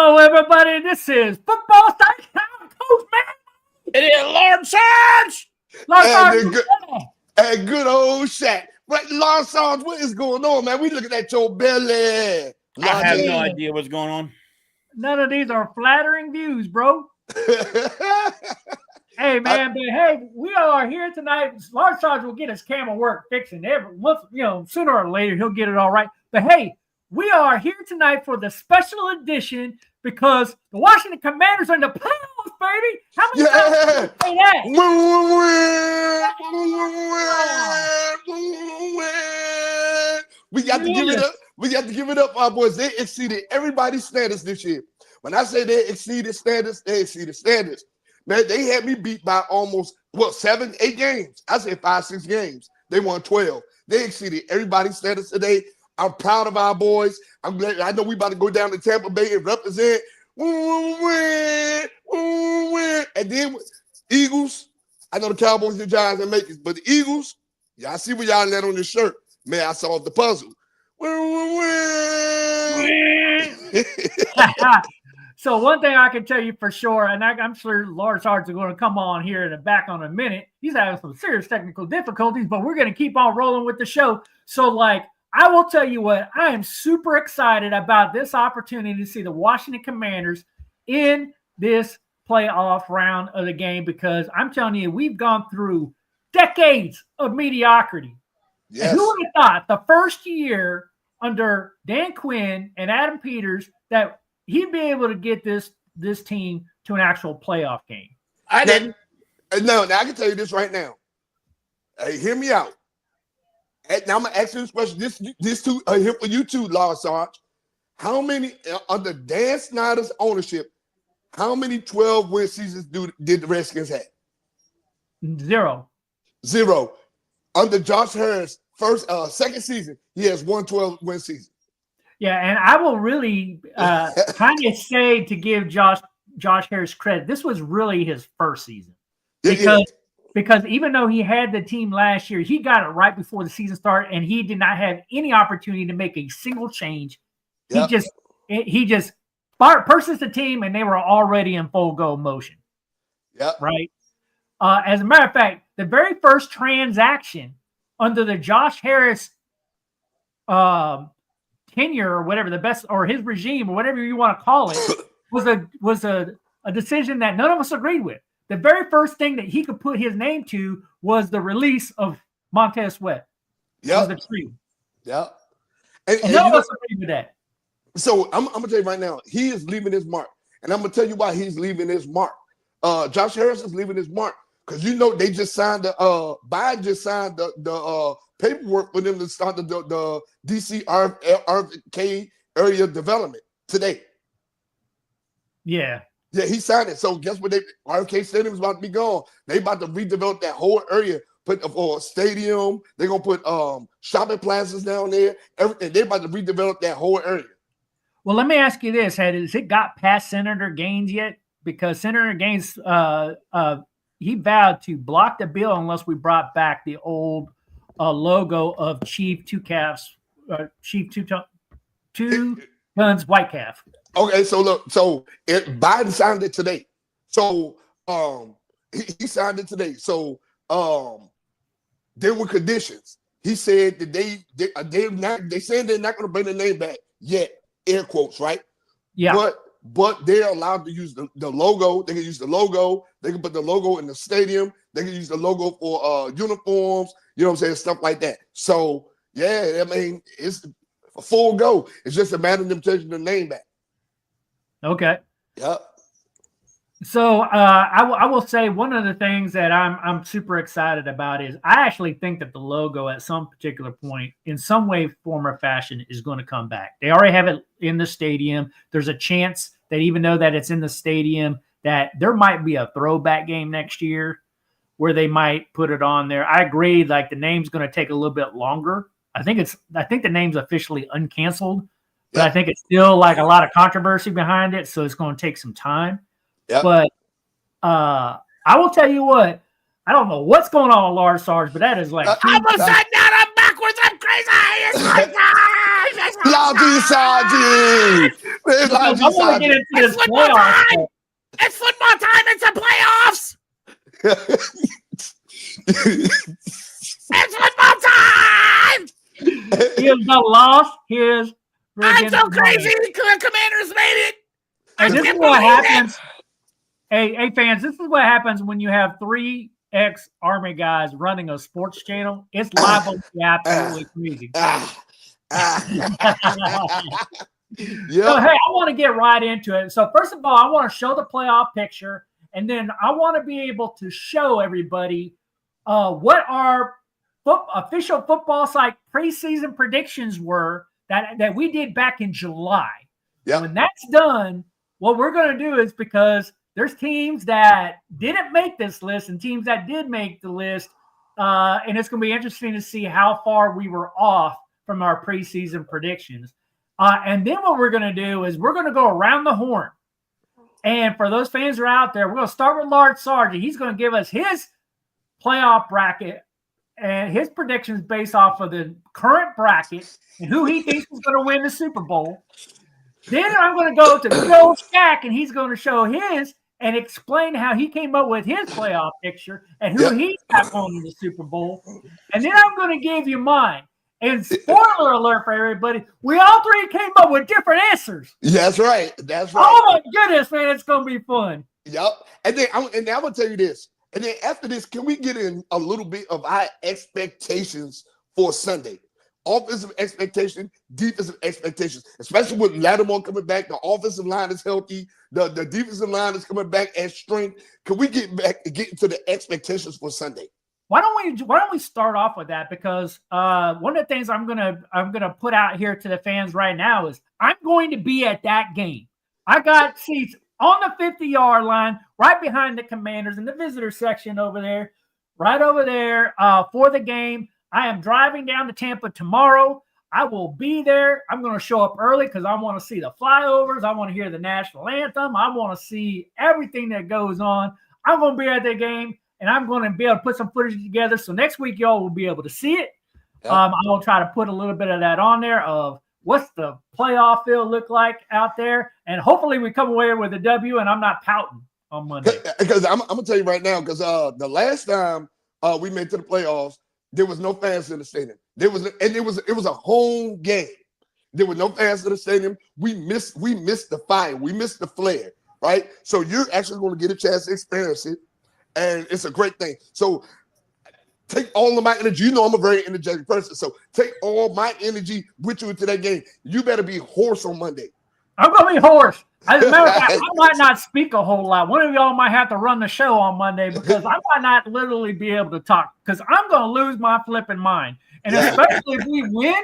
Hello, everybody. This is Football Station. I'm Coach Man. It is Lord Sarge. And good old Shaq. But Lord Sarge, what is going on, man? We looking at your belly. I have no idea what's going on. None of these are flattering views, bro. Hey, man, but hey, we are here tonight. Lord Sarge will get his camera work fixing every once, sooner or later he'll get it all right. But hey, we are here tonight for the special edition because the Washington Commanders are in the playoffs, baby. How many times can you say that? We got to give it up. We got to give it up, our boys. They exceeded everybody's standards this year. When I say they exceeded standards, they exceeded standards. Man, they had me beat by almost, 7, 8 games. I say 5, 6 games. They won 12. They exceeded everybody's standards today. I'm proud of our boys. I'm glad. I know we about to go down to Tampa Bay and represent. And then Eagles. I know the Cowboys, the Giants, and Makers, but the Eagles, y'all see what y'all let on your shirt. Man, I solved the puzzle. So one thing I can tell you for sure, and I'm sure Lord Sarge is going to come on here in the back on a minute. He's having some serious technical difficulties, but we're going to keep on rolling with the show. So, I will tell you what, I am super excited about this opportunity to see the Washington Commanders in this playoff round of the game because I'm telling you, we've gone through decades of mediocrity. Yes. And who would have thought the first year under Dan Quinn and Adam Peters that he'd be able to get this team to an actual playoff game? I didn't. No, now I can tell you this right now. Hey, hear me out. And now I'm gonna ask you this question. This too here for you too, Lord Sarge. How many under Dan Snyder's ownership? How many 12-win seasons did the Redskins have? 0. Under Josh Harris' second season, he has 1 12-win season. Yeah, and I will really kind of say to give Josh Harris credit. This was really his first season because even though he had the team last year, he got it right before the season started, and he did not have any opportunity to make a single change. Yep. He just purchased the team, and they were already in full go motion. Yep. Right. As a matter of fact, the very first transaction under the Josh Harris tenure or whatever or his regime or whatever you want to call it was a decision that none of us agreed with. The very first thing that he could put his name to was the release of Montez Sweat. Yeah, the tree. Yeah, and none of us agreed with that. So I'm gonna tell you right now, he is leaving his mark, and I'm gonna tell you why he's leaving his mark. Josh Harris is leaving his mark because they just signed Biden just signed the paperwork for them to start the DC RFK area development today. Yeah, he signed it. So guess what? RFK Stadium is about to be gone. They about to redevelop that whole area, put a stadium. They're gonna put shopping plazas down there. Everything. They're about to redevelop that whole area. Well, let me ask you this: has it got past Senator Gaines yet? Because Senator Gaines, he vowed to block the bill unless we brought back the old logo of Chief Two Calves, Chief Two Guns White Calf. Okay, so look, Biden signed it today. So he signed it today. So there were conditions. He said that they said they're not going to bring the name back yet, air quotes, right? Yeah. But they're allowed to use the logo. They can use the logo. They can put the logo in the stadium. They can use the logo for uniforms. You know what I'm saying? Stuff like that. So yeah, I mean it's a full go. It's just a matter of them taking the name back. Okay. Yep. So I will say one of the things that I'm super excited about is I actually think that the logo at some particular point, in some way, form, or fashion, is going to come back. They already have it in the stadium. There's a chance that even though that it's in the stadium, that there might be a throwback game next year where they might put it on there. I agree. The name's going to take a little bit longer. I think the name's officially uncanceled, but I think it's still a lot of controversy behind it. So it's going to take some time. Yep. But I will tell you what, I don't know what's going on with Lars Sarge, but that is I'm upside down, I'm backwards, I'm crazy. It's my Lousy Saji. I want to get into this playoff. It's football time. It's the playoffs. It's football time. Here's the loss. I'm so crazy. The Commanders made it. And this is what happens. Hey, fans, this is what happens when you have 3 ex-Army guys running a sports channel. It's live on the absolutely crazy. So, hey, I want to get right into it. So, first of all, I want to show the playoff picture, and then I want to be able to show everybody what our official football site preseason predictions were that we did back in July. Yep. When that's done, what we're going to do is, because there's teams that didn't make this list and teams that did make the list, and it's going to be interesting to see how far we were off from our preseason predictions. And then what we're going to do is we're going to go around the horn. And for those fans who are out there, we're going to start with Lard Sargent. He's going to give us his playoff bracket and his predictions based off of the current bracket and who he thinks is going to win the Super Bowl. Then I'm going to go to Joe Stack, and he's going to show his and explain how he came up with his playoff picture and who he's got going to the Super Bowl. And then I'm going to give you mine. And spoiler alert for everybody, we all 3 came up with different answers. That's right. That's right. Oh, my goodness, man. It's going to be fun. Yep. And then I'm going to tell you this. And then after this, can we get in a little bit of our expectations for Sunday? Offensive expectation, defensive expectations, especially with Lattimore coming back. The offensive line is healthy. The defensive line is coming back at strength. Can we get into the expectations for Sunday? Why don't we start off with that? Because one of the things I'm gonna put out here to the fans right now is I'm going to be at that game. I got seats on the 50-yard line, right behind the Commanders in the visitor section over there, right over there for the game. I am driving down to Tampa tomorrow. I will be there. I'm going to show up early because I want to see the flyovers. I want to hear the national anthem. I want to see everything that goes on. I'm going to be at the game, and I'm going to be able to put some footage together. So next week, y'all will be able to see it. Yep. I'm going to try to put a little bit of that on there of what's the playoff field look like out there. And hopefully we come away with a W, and I'm not pouting on Monday. Because I'm going to tell you right now, because the last time we made to the playoffs, there was no fans in the stadium. It was a home game. There were no fans in the stadium. We missed the fire. We missed the flair, right? So you're actually going to get a chance to experience it, and it's a great thing. So take all of my energy. You know I'm a very energetic person, so take all my energy with you into that game. You better be hoarse on Monday. I'm going to be hoarse. As a matter of fact, I might not speak a whole lot. One of y'all might have to run the show on Monday because I might not literally be able to talk because I'm going to lose my flipping mind. And especially if we win,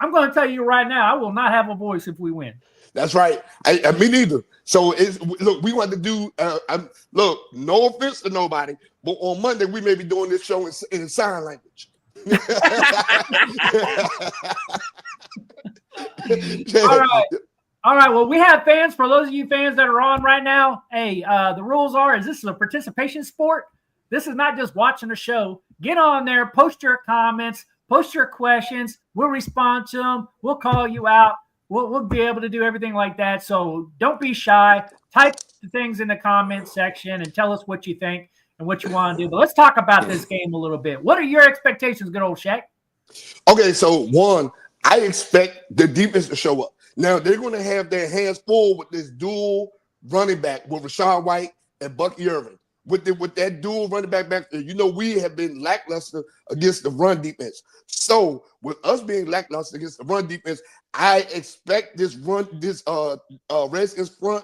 I'm going to tell you right now, I will not have a voice if we win. That's right. Me neither. So look, we want to do. Look, no offense to nobody, but on Monday we may be doing this show in sign language. All right. Well, we have fans. For those of you fans that are on right now, hey, the rules are: this is a participation sport. This is not just watching the show. Get on there, post your comments, post your questions. We'll respond to them. We'll call you out. We'll be able to do everything like that. So don't be shy. Type the things in the comment section and tell us what you think and what you want to do. But let's talk about this game a little bit. What are your expectations, good old Shaq? Okay, so one, I expect the defense to show up. Now, they're going to have their hands full with this dual running back with Rachaad White and Bucky Irvin. With that dual running back there, you know we have been lackluster against the run defense. So, with us being lackluster against the run defense, I expect this Redskins front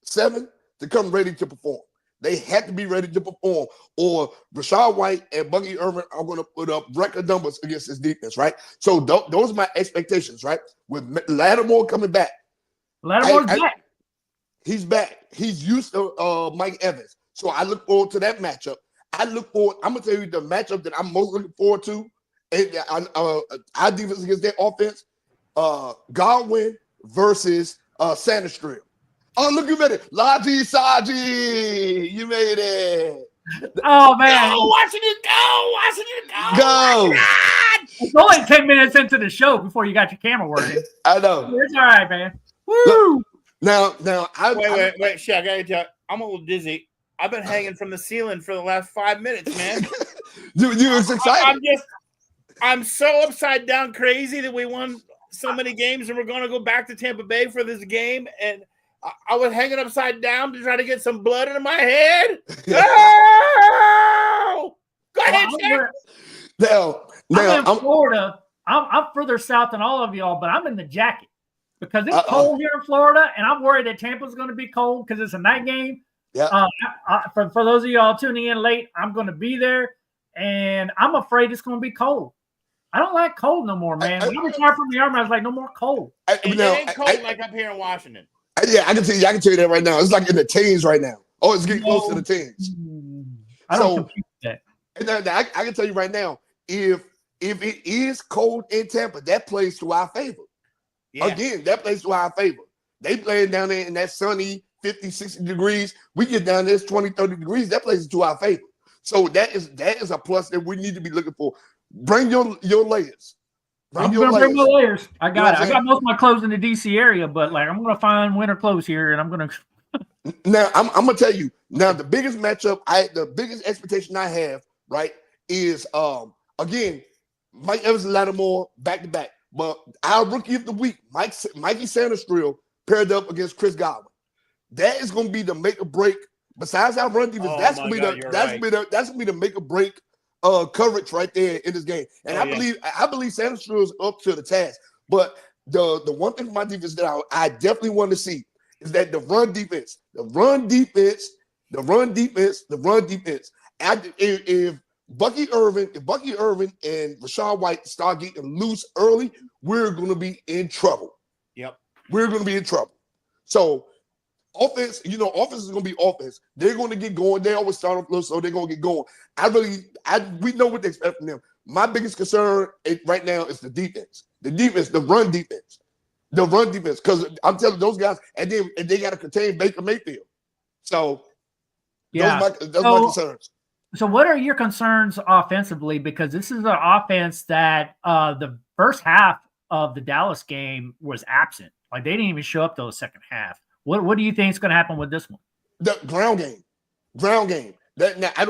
7 to come ready to perform. They have to be ready to perform, or Rachaad White and Bucky Irvin are going to put up record numbers against this defense, right? So those are my expectations, right? With Lattimore coming back. Lattimore's back. He's back. He's used to Mike Evans. So I look forward to that matchup. I'm going to tell you the matchup that I'm most looking forward to. And our defense against their offense, Godwin versus Sandstrom. Oh, look, you made it. Laji Saji. You made it. Oh, man. Go, Washington, go. Washington, go. Go. It's only 10 minutes into the show before you got your camera working. I know. It's all right, man. Woo! Look, now, Wait, shit! I gotta tell you, I'm a little dizzy. I've been hanging from the ceiling for the last 5 minutes, man. you was excited. I'm so upside down crazy that we won so many games and we're going to go back to Tampa Bay for this game. And I was hanging upside down to try to get some blood into my head. Oh! Go ahead, Jack. Now, I'm in Florida. I'm further south than all of y'all, but I'm in the jacket because it's cold here in Florida, and I'm worried that Tampa's going to be cold because it's a night game. Yeah. For those of y'all tuning in late, I'm going to be there, and I'm afraid it's going to be cold. I don't like cold no more, man. When I retired from the Army, I was like, no more cold. It ain't cold like up here in Washington. Yeah, I can tell you that right now. It's like in the teens right now. Oh, it's getting close to the teens. I don't compute that. And I can tell you right now, if it is cold in Tampa, that plays to our favor. Yeah. Again, that plays to our favor. They playing down there in that sunny 50, 60 degrees. We get down there, it's 20, 30 degrees. That plays to our favor. So that is a plus that we need to be looking for. Bring your layers. I'm going to bring my layers. I got it. I got most of my clothes in the DC area, but like I'm going to find winter clothes here, and I'm going to. Now I'm going to tell you. Now the biggest matchup, the biggest expectation I have, right, is again Mike Evans and Lattimore back to back. But our rookie of the week, Mikey Sanders-Drill, paired up against Chris Godwin. That is going to be the make or break. Besides our run defense, that's going to be the make or break coverage right there in this game. And I believe Sanders-Drill is up to the task. But the one thing for my defense that I definitely want to see is that the run defense. If Bucky Irvin and Rachaad White start getting loose early, we're going to be in trouble. Yep. We're going to be in trouble. So offense is going to be offense. They're going to get going. They always start off low, so they're going to get going. We know what they expect from them. My biggest concern right now is the defense. The run defense. Because I'm telling those guys, and they got to contain Baker Mayfield. So those are my concerns. So what are your concerns offensively? Because this is an offense that the first half of the Dallas game was absent. Like they didn't even show up till the second half. What do you think is going to happen with this one? The ground game.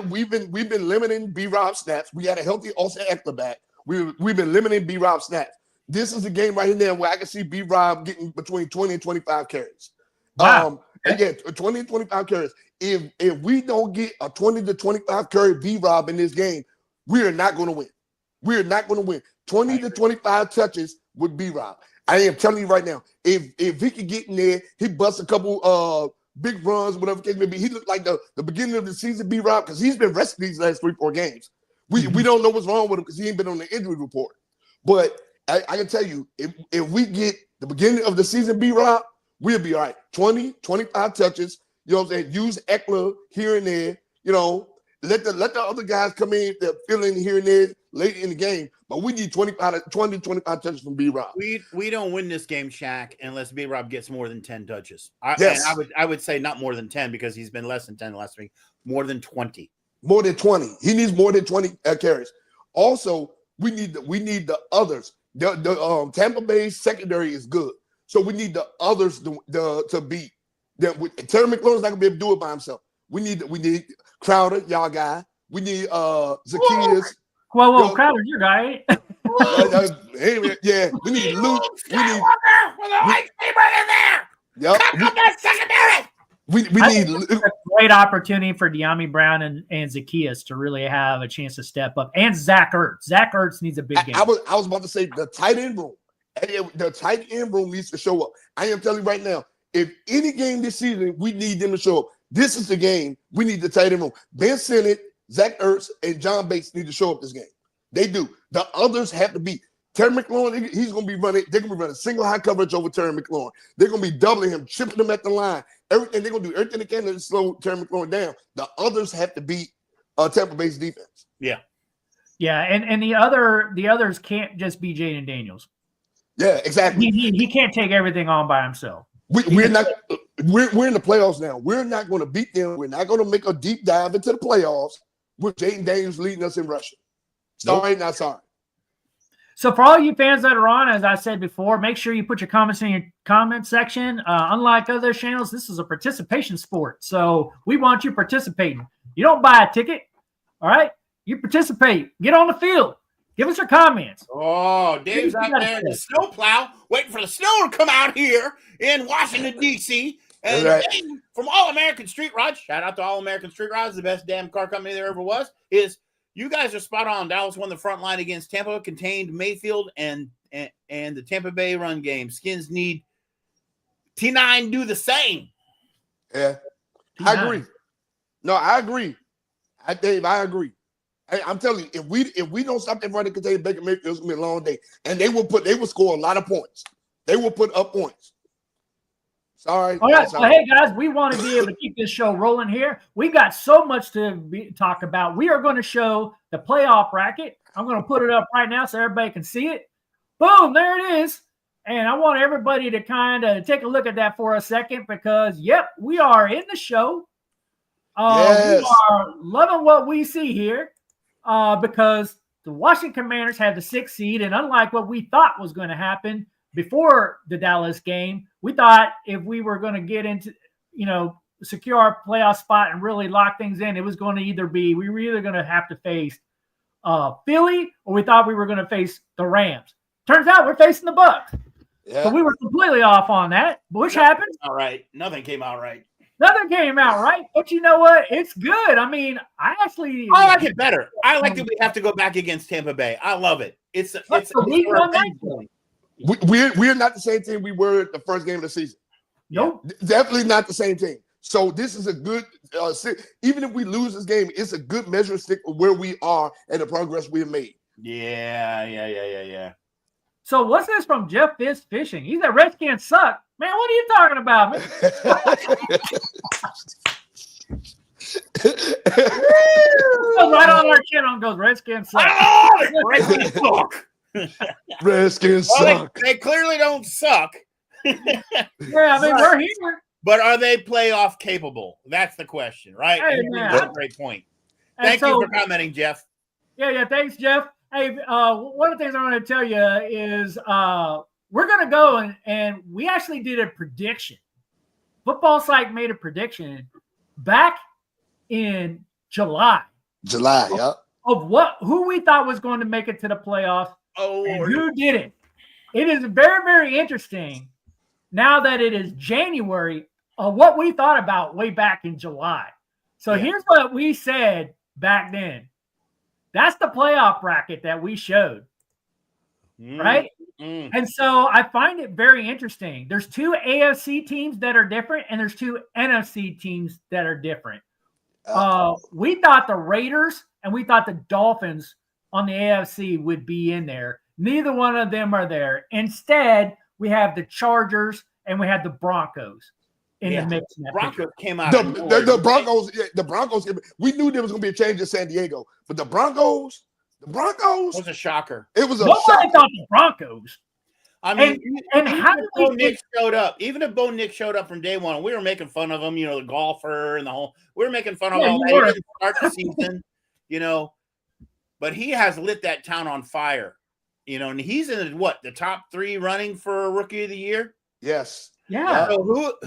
We've been limiting B-Rob snaps. We had a healthy Austin Eckler back. We've been limiting B-Rob snaps. This is a game right here where I can see B-Rob getting between 20 and 25 carries. Wow. 20 and 25 carries. If we don't get a 20 to 25 carry B-Rob in this game, we are not going to win. We are not going to win. 20 to 25 touches with B-Rob. I am telling you right now, if he could get in there, he busts a couple big runs, whatever case may be. He looked like the beginning of the season B-Rob because he's been resting these last 3-4 games. We don't know what's wrong with him because he ain't been on the injury report. But I can tell you, if we get the beginning of the season B-Rob, we'll be all right. 20, 25 touches. You know what I'm saying? Use Eckler here and there. You know, let the other guys come in that fill in here and there late in the game. But we need 20, 25 touches from B-Rob. We don't win this game, Shaq, unless B-Rob gets more than 10 touches. Yes. I would say not more than 10 because he's been less than 10 the last week. More than 20. More than 20. He needs more than 20 carries. Also, we need the others. The Tampa Bay secondary is good. So we need the others to beat. Terry McLaurin's not gonna be able to do it by himself. We need Crowder, y'all guy. We need Zacchaeus. Whoa, Crowder's your guy. Yeah, we need Luke. We need with a lightsaber in there. Yep. Come on, that secondary. We need a great opportunity for De'Ami Brown and Zacchaeus to really have a chance to step up. And Zach Ertz. Zach Ertz needs a big game. I was about to say the tight end room. The tight end room needs to show up. I am telling you right now, if any game this season, we need them to show up. This is the game. We need the tight end room. Ben Sinnott, Zach Ertz, and John Bates need to show up this game. They do. The others have to be. Terry McLaurin, he's going to be running. They're going to be running single high coverage over Terry McLaurin. They're going to be doubling him, chipping him at the line. Everything they're going to do, everything they can to slow Terry McLaurin down. The others have to beat Tampa Bay's defense. Yeah. Yeah, and the others can't just be Jaden Daniels. Yeah, exactly. He can't take everything on by himself. We're in the playoffs now. We're not going to beat them. We're not going to make a deep dive into the playoffs with Jaden Daniels leading us in rushing. Sorry, not sorry. So for all you fans that are on, as I said before, make sure you put your comments in your comment section. Unlike other channels, this is a participation sport. So we want you participating. You don't buy a ticket. All right. You participate. Get on the field. Give us your comments. Oh, Dave's out there in the snowplow, waiting for the snow to come out here in Washington, D.C. And Dave from All American Street Rods, shout out to All American Street Rods, the best damn car company there ever was, is you guys are spot on. Dallas won the front line against Tampa, contained Mayfield and the Tampa Bay run game. Skins need T9 do the same. Yeah, T9. I agree. No, I agree. Dave, I agree. I'm telling you, if we don't stop that running contain Baker Mayfield, it's gonna be a long day. And they will score a lot of points. They will put up points. Sorry. All right. So hey guys, we want to be able to keep this show rolling here. We've got so much to talk about. We are going to show the playoff bracket. I'm going to put it up right now so everybody can see it. Boom, there it is. And I want everybody to kind of take a look at that for a second because, yep, we are in the show. Yes. We are loving what we see here. Because the Washington Commanders have the 6th seed, and unlike what we thought was going to happen before the Dallas game, we thought if we were going to get into, secure our playoff spot and really lock things in, it was going to we were either going to have to face Philly or we thought we were going to face the Rams. Turns out we're facing the Bucks. Yeah. So we were completely off on that. But which happened? All right. Nothing came out right. Nothing came out right, but you know what? It's good. I mean, I like it better. I like that we have to go back against Tampa Bay. I love it. We're not the same team we were at the first game of the season. Nope, definitely not the same team. So this is a good. Even if we lose this game, it's a good measure stick of where we are and the progress we have made. Yeah. So what's this from Jeff Fishing? He's a Redskins suck. Man, what are you talking about, man? Goes right on our channel and goes, Redskins suck. Redskins suck. Redskins suck. They clearly don't suck. Yeah, I mean, we're here. But are they playoff capable? That's the question, right? Hey, that's a great point. Thank you for commenting, Jeff. Yeah, thanks, Jeff. Hey, one of the things I want to tell you is we're going to go and we actually did a prediction. Football Psych made a prediction back in July. Of who we thought was going to make it to the playoffs and who didn't. It is very, very interesting now that it is January of what we thought about way back in July. So here's what we said back then. That's the playoff bracket that we showed, right? And so I find it very interesting. There's 2 AFC teams that are different, and there's 2 NFC teams that are different. We thought the Raiders and we thought the Dolphins on the AFC would be in there. Neither one of them are there. Instead, we have the Chargers and we have the Broncos in the mix. Broncos came out. The Broncos. We knew there was going to be a change in San Diego, but the Broncos it was a shocker. It was nobody thought the Broncos. I mean, and how did Bo Nick showed up? Even if Bo Nick showed up from day one, we were making fun of him. The golfer and the whole. We were making fun of all that. He didn't start the season, but he has lit that town on fire. And he's in the top 3 running for Rookie of the Year. Yes. Yeah. So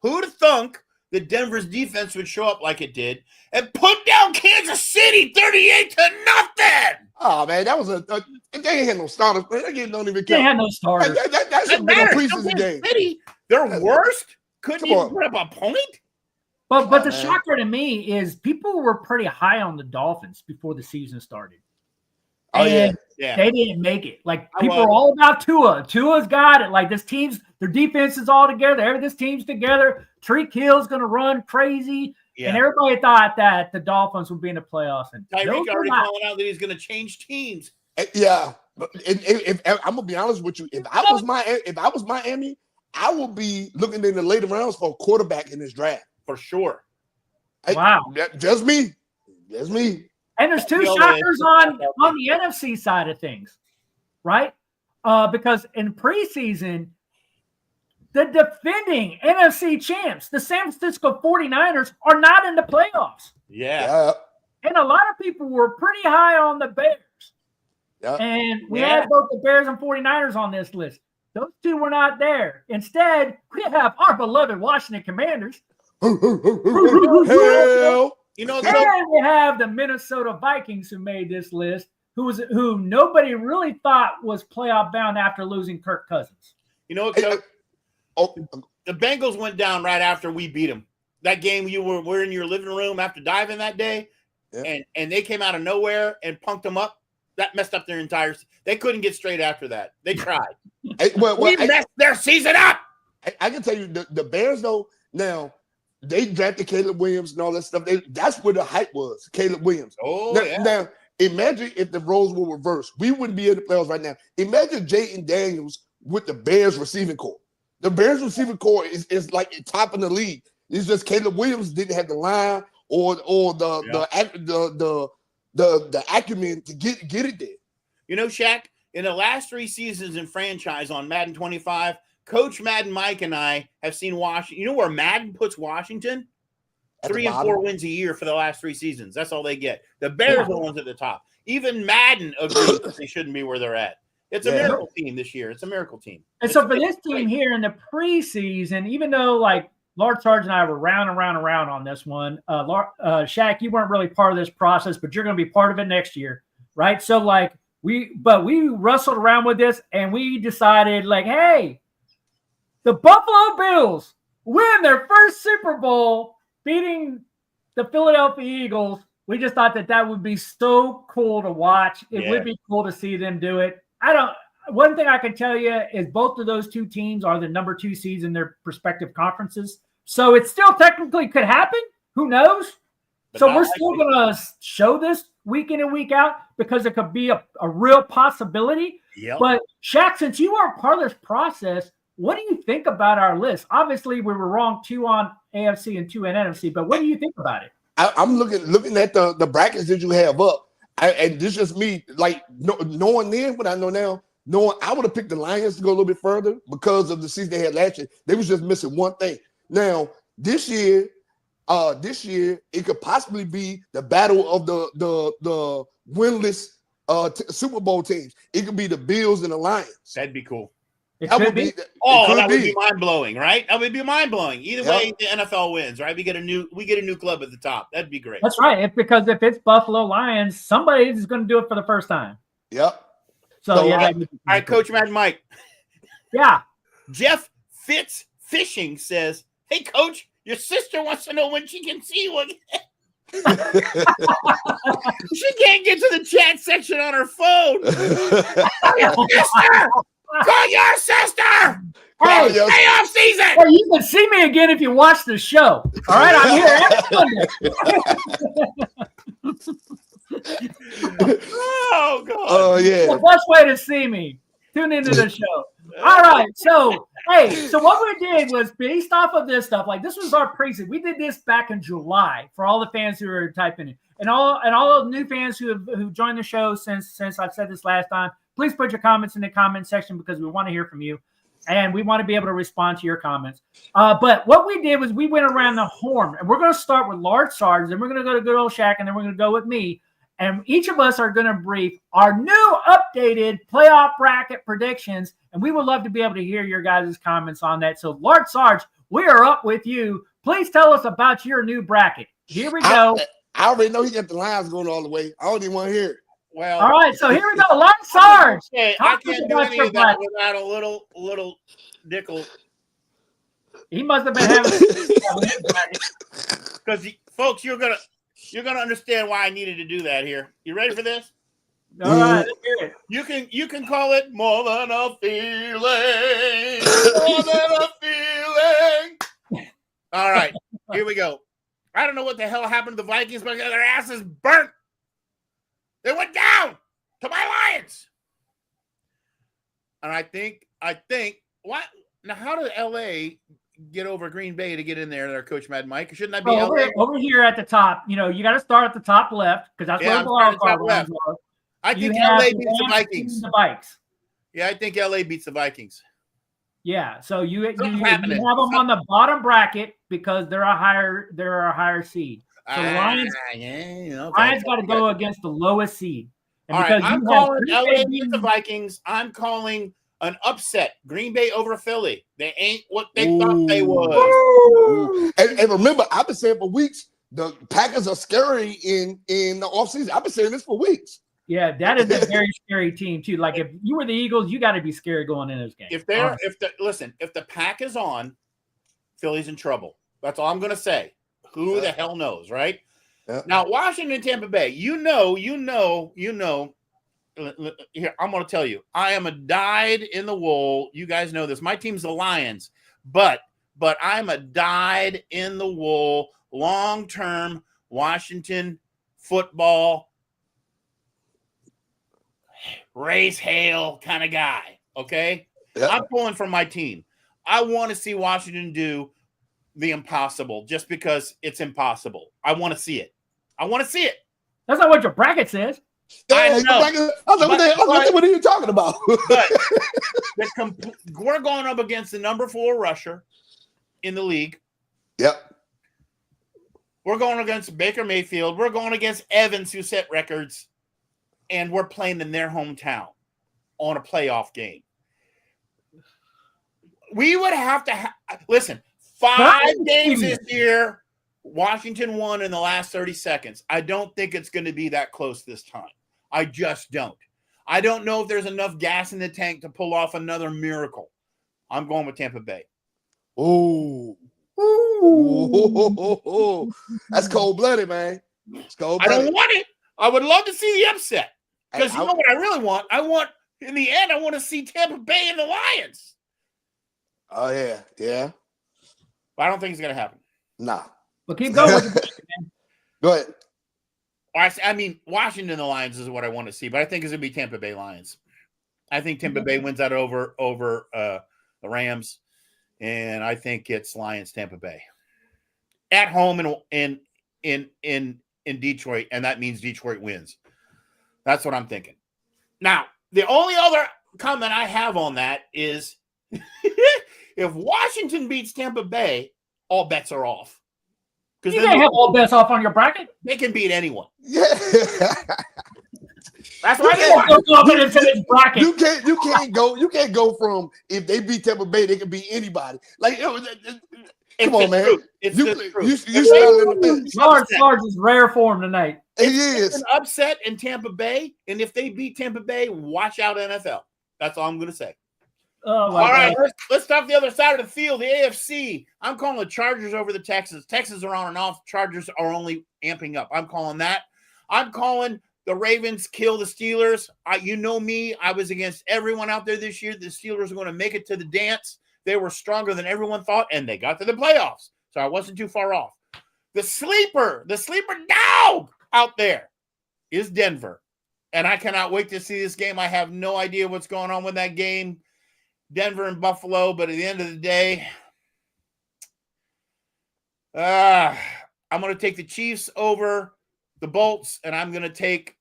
who'd thunk that Denver's defense would show up like it did and put down Kansas City 38-0? Oh man, that was they ain't had no starters. They don't even care. They had no starters. That's a preseason game. City, their worst couldn't even put up a point. But the shocker to me is people were pretty high on the Dolphins before the season started. They didn't make it. Like people are all about Tua. Tua's got it. Like their defense is all together. This team's together. Tyreek Hill's going to run crazy. Yeah. And everybody thought that the Dolphins would be in the playoffs. And Tyreek already calling out that he's going to change teams. Yeah, but if I'm gonna be honest with you, if I was Miami, I would be looking in the later rounds for a quarterback in this draft for sure. Wow, just me. And there's 2 shockers on the NFC side of things, right? Because in preseason, the defending NFC champs, the San Francisco 49ers, are not in the playoffs. Yeah. And a lot of people were pretty high on the Bears. Yep. And we had both the Bears and 49ers on this list. Those two were not there. Instead, we have our beloved Washington Commanders. Hell. You know, and we have the Minnesota Vikings who made this list, who nobody really thought was playoff bound after losing Kirk Cousins. You know, the Bengals went down right after we beat them. That game, you were in your living room after diving that day, and they came out of nowhere and punked them up. That messed up their entire. They couldn't get straight after that. They tried. We messed their season up. I can tell you the Bears though. Now they drafted Caleb Williams and all that stuff. That's where the hype was. Caleb Williams. Now imagine if the roles were reversed. We wouldn't be in the playoffs right now. Imagine Jayden Daniels with the Bears receiving core. The Bears receiving core is like top in the league. It's just Caleb Williams didn't have the line or the acumen to get it there. You know, Shaq, in the last 3 seasons in franchise on Madden 25, Coach Madden Mike and I have seen Washington. You know where Madden puts Washington? 3 and 4 wins a year for the last 3 seasons. That's all they get. The Bears are the ones at the top. Even Madden agrees that they shouldn't be where they're at. It's a miracle team this year. It's a miracle team. And so for this team here in the preseason, even though like Lord Sarge and I were round and round on this one, Shaq, you weren't really part of this process, but you're going to be part of it next year, right? So like we wrestled around with this and we decided like, hey, the Buffalo Bills win their first Super Bowl beating the Philadelphia Eagles. We just thought that would be so cool to watch. It would be cool to see them do it. One thing I can tell you is both of those two teams are the number 2 seeds in their respective conferences. So it still technically could happen. Who knows? But so we're still going to show this week in and week out because it could be a real possibility. Yep. But Shaq, since you are part of this process, what do you think about our list? Obviously, we were wrong 2 on AFC and 2 on NFC, but what do you think about it? I'm looking at the brackets that you have up. And this is just me, like knowing then what I know now, knowing I would have picked the Lions to go a little bit further because of the season they had last year. They was just missing one thing. Now this year it could possibly be the battle of the winless Super Bowl teams. It could be the Bills and the Lions. That'd be cool. That would be mind blowing, right? That would be mind blowing. Either way, the NFL wins, right? We get a new club at the top. That'd be great. That's right. Because if it's Buffalo Lions, somebody is going to do it for the first time. Yep. So all right, Coach Mad Mike. Yeah. Jeff Fitz Fishing says, "Hey, Coach, your sister wants to know when she can see you again." She can't get to the chat section on her phone. Call your sister! Hey, off season! Well, you can see me again if you watch the show. All right, I'm here every Sunday. Oh, God. Oh, yeah. The best way to see me. Tune into the show. All right, so what we did was based off of this stuff, like this was our preseason. We did this back in July for all the fans who are typing in. And all the new fans who joined the show since I've said this last time. Please put your comments in the comment section because we want to hear from you, and we want to be able to respond to your comments. But what we did was we went around the horn, and we're going to start with Large Sarge, then we're going to go to good old Shaq, and then we're going to go with me. And each of us are going to brief our new updated playoff bracket predictions, and we would love to be able to hear your guys' comments on that. So, Large Sarge, we are up with you. Please tell us about your new bracket. Here we go. I already know he got the lines going all the way. I don't even want to hear it. Well, all right, so here we go. Large Sarge. I can't do any of that without a little Dickel. He must have been having because folks, you're gonna understand why I needed to do that here. You ready for this? All right, let's hear it. You can call it more than a feeling. More than a feeling. All right, here we go. I don't know what the hell happened to the Vikings, but their asses burnt. They went down to my Lions. And I think what now? How did LA get over Green Bay to get in there? Their Coach Mad Mike, shouldn't that be LA? Over here at the top? You know, you got to start at the top left because that's where the wild card left. I think LA beats the Vikings. The Vikes. Yeah, I think LA beats the Vikings. Yeah, so you have them on the bottom bracket because they're a higher seed. So Lions got to go against the lowest seed. All right, I'm calling LA against the Vikings. I'm calling an upset. Green Bay over Philly. They ain't what they thought they was. And remember, I've been saying for weeks, the Packers are scary in the offseason. I've been saying this for weeks. Yeah, that is a very scary team too. Like if you were the Eagles, you got to be scared going in this game. If the pack is on, Philly's in trouble. That's all I'm going to say. Who the hell knows, right? Yeah. Now, Washington, Tampa Bay. You know. Here, I'm going to tell you. I am a dyed-in-the-wool. You guys know this. My team's the Lions, but I'm a dyed-in-the-wool, long-term Washington football race hail kind of guy. Okay, I'm pulling for my team. I want to see Washington do the impossible, just because it's impossible. I want to see it. That's not what your bracket says. I know. What are you talking about? We're going up against the number 4 rusher in the league. Yep. We're going against Baker Mayfield. We're going against Evans, who set records, and we're playing in their hometown on a playoff game. We would have to listen. 5 games this year. Washington won in the last 30 seconds. I don't think it's going to be that close this time. I just don't. I don't know if there's enough gas in the tank to pull off another miracle. I'm going with Tampa Bay. Ooh. That's cold-blooded, man. It's cold-blooded. I don't want it. I would love to see the upset. Because you know what I really want? In the end, I want to see Tampa Bay and the Lions. Oh, yeah. Yeah. But I don't think it's going to happen. Nah. But keep going with it, man. Go ahead. I mean, Washington and the Lions is what I want to see, but I think it's going to be Tampa Bay Lions. I think Tampa Bay wins that over the Rams, and I think it's Lions Tampa Bay at home in Detroit, and that means Detroit wins. That's what I'm thinking. Now, the only other comment I have on that is if Washington beats Tampa Bay, all bets are off. You can't have all bets off on your bracket. They can beat anyone. Yeah. That's why they don't go into this bracket. You can't go from if they beat Tampa Bay, they can beat anybody. Like, come on, man. It's Large is rare form tonight. It's an upset in Tampa Bay, and if they beat Tampa Bay, watch out NFL. That's all I'm going to say. Oh, all right, let's talk the other side of the field, the AFC. I'm calling the Chargers over the Texans. Texans are on and off. Chargers are only amping up. I'm calling that. I'm calling the Ravens kill the Steelers. You know me. I was against everyone out there this year. The Steelers are going to make it to the dance. They were stronger than everyone thought, and they got to the playoffs. So I wasn't too far off. The sleeper dog out there is Denver. And I cannot wait to see this game. I have no idea what's going on with that game. Denver and Buffalo, but at the end of the day, I'm going to take the Chiefs over the Bolts, and I'm going to take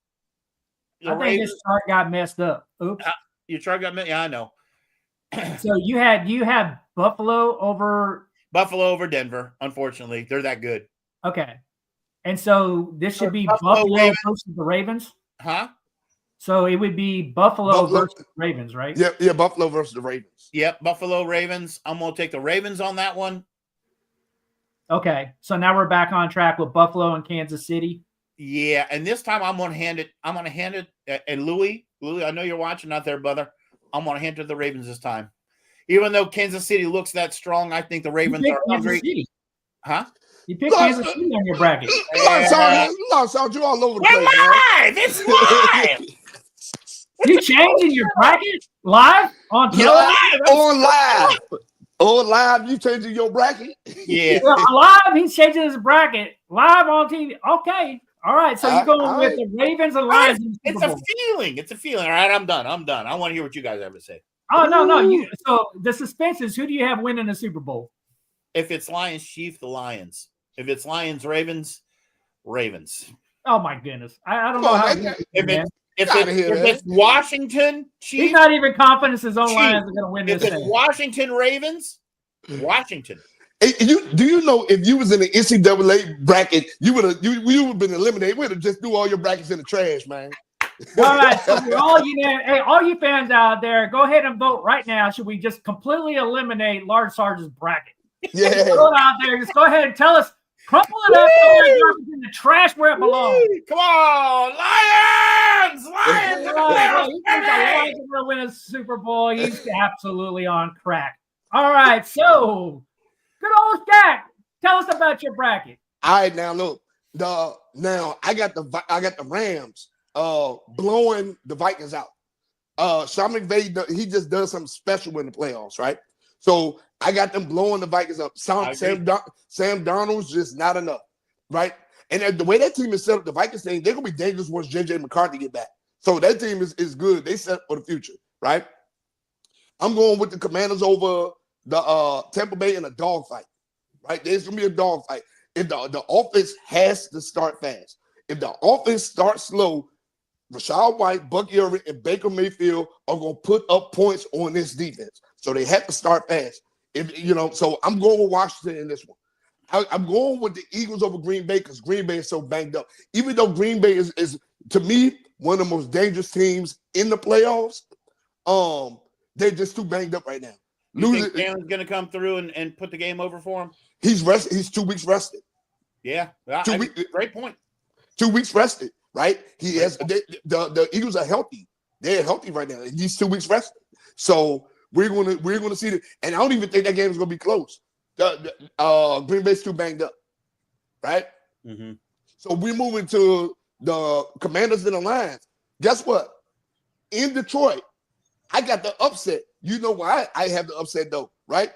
the Ravens. I think this chart got messed up. Oops. Your chart got messed up? Yeah, I know. So you had Buffalo over Denver. Unfortunately, they're that good. Okay, and so this should be Buffalo versus the Ravens. Huh? So it would be Buffalo versus the Ravens, right? Yeah, Buffalo versus the Ravens. Yep, Buffalo Ravens. I'm going to take the Ravens on that one. Okay, so now we're back on track with Buffalo and Kansas City. Yeah, and this time I'm going to hand it. And Louis, I know you're watching out there, brother. I'm going to hand it to the Ravens this time. Even though Kansas City looks that strong, I think the Ravens are hungry. Huh? You picked Kansas City on your bracket. Sound you all over the place. Live! It's live! You changing your bracket live on television? On live, you changing your bracket? Yeah. Live, he's changing his bracket live on TV. Okay. All right. So you're going with the Ravens and Lions. It's a feeling. All right, I'm done. I want to hear what you guys have to say. Oh, no. So the suspense is, who do you have winning the Super Bowl? If it's Lions, Chiefs, the Lions. If it's Lions, Ravens. Oh, my goodness. I don't know how. If it's Washington, Chiefs, he's not even confident his own Lions are going to win this thing. Washington, Ravens, Washington. Hey, do you know if you was in the NCAA bracket, you would have been eliminated? We'd have just threw all your brackets in the trash, man. All right, so we're all you fans out there, go ahead and vote right now. Should we just completely eliminate Large Sarge's bracket? Yeah. Vote out there. Just go ahead and tell us. Crumple it up and drop it in the trash where it belongs. Come on, Lions! Lions! He thinks the Lions are going to win a Super Bowl. He's absolutely on crack. All right, so good old Jack. Tell us about your bracket. All right, now look. I got the Rams blowing the Vikings out. Sean McVay, he just does something special in the playoffs, right? So I got them blowing the Vikings up. Sam Darnold's just not enough, right? And the way that team is set up, the Vikings thing, they're gonna be dangerous once JJ McCarthy get back. So that team is good. They set up for the future, right? I'm going with the Commanders over the Tampa Bay in a dogfight, right? There's gonna be a dogfight. If the offense has to start fast. If the offense starts slow, Rachaad White, Bucky Irving, and Baker Mayfield are going to put up points on this defense. So they have to start fast. So I'm going with Washington in this one. I'm going with the Eagles over Green Bay because Green Bay is so banged up. Even though Green Bay is to me, one of the most dangerous teams in the playoffs, they're just too banged up right now. You think Jalen's going to come through and put the game over for him? He's rested. He's 2 weeks rested. Yeah. Great point. 2 weeks rested, right? He has the Eagles are healthy. They're healthy right now. He's 2 weeks rested. So we're gonna see it. And I don't even think that game is gonna be close. Green Bay's too banged up, right? Mm-hmm. So we're moving to the Commanders and the Lions. Guess what? In Detroit, I got the upset. You know why I have the upset though, right?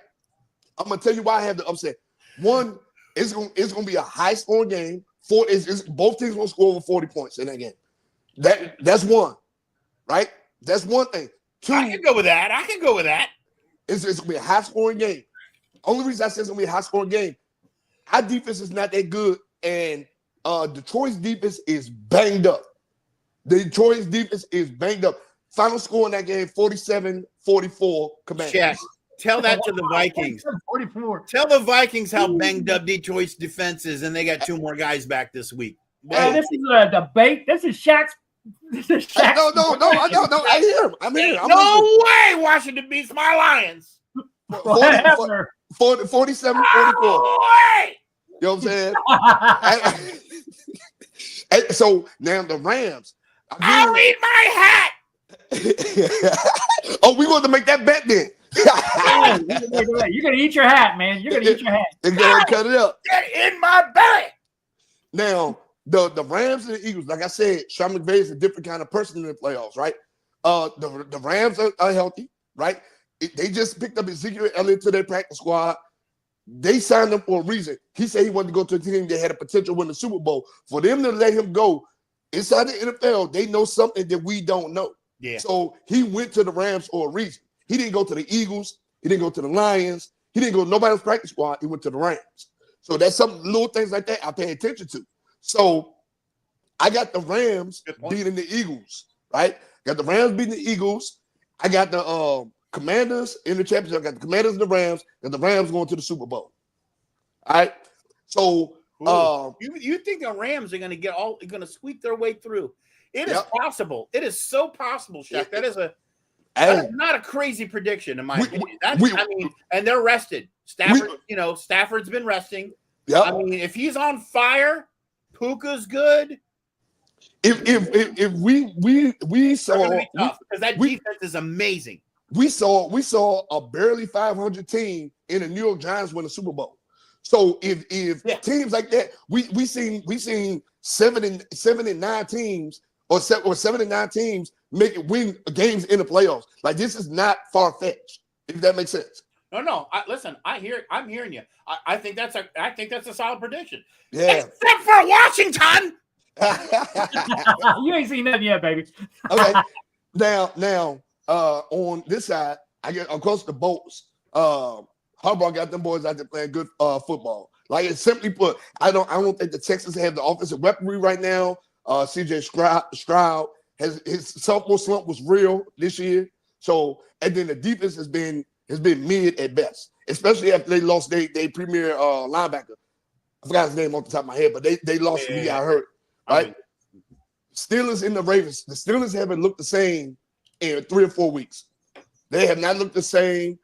I'm gonna tell you why I have the upset. One, it's gonna be a high scoring game. Both teams gonna score over 40 points in that game. That's one, right? That's one thing. Two, I can go with that. It's gonna be a high scoring game. Only reason I said it's gonna be a high scoring game, our defense is not that good, and Detroit's defense is banged up. Detroit's defense is banged up. Final score in that game, 47-44 Commanders. Yes. Tell that to the Vikings. 44. Tell the Vikings how banged up Detroit's defense is, and they got 2 more guys back this week. Well, this is a debate. This is Shaq's. No. I hear him. I'm here. No way Washington beats my Lions. 47-44. No way. You know what I'm saying? And so now the Rams. I'll eat my hat. Oh, we want to make that bet then. You're gonna eat your hat, man. You're gonna eat your hat. And go and cut it up. Get in my belly. Now, the Rams and the Eagles, like I said, Sean McVay is a different kind of person in the playoffs, right? The Rams are healthy, right? They just picked up Ezekiel Elliott to their practice squad. They signed him for a reason. He said he wanted to go to a team that had a potential to win the Super Bowl. For them to let him go inside the NFL, they know something that we don't know. Yeah. So he went to the Rams for a reason. He didn't go to the Eagles. He didn't go to the Lions. He didn't go to nobody's practice squad. He went to the Rams. So that's some little things like that I pay attention to. So I got the Rams beating the Eagles, right? Got the Rams beating the Eagles. I got the Commanders in the championship. I got the Commanders and the Rams. Got the Rams going to the Super Bowl. All right. So you think the Rams are going to squeak their way through? It is possible. It is so possible, Shaq. That is not a crazy prediction in my opinion. And they're rested. Stafford's been resting. Yep. I mean, if he's on fire, Puka's good. If we saw because that defense is amazing. We saw a barely 500 team in the New York Giants win a Super Bowl. So if teams like that, we seen 7 and 9 teams or 7 and 9 teams win games in the playoffs. Like this is not far fetched. If that makes sense. No. Listen, I'm hearing you. I think that's a solid prediction. Yeah. Except for Washington. You ain't seen nothing yet, baby. Okay. Now, on this side, I get across the boats. Harbaugh got them boys out there playing good football. Like it's simply put, I don't think the Texans have the offensive weaponry right now. CJ Stroud his sophomore slump was real this year. So, and then the defense has been mid at best, especially after they lost their premier linebacker. I forgot his name off the top of my head, but they lost him. He got hurt, right? Steelers and the Ravens. The Steelers haven't looked the same in 3 or 4 weeks. They have not looked the same.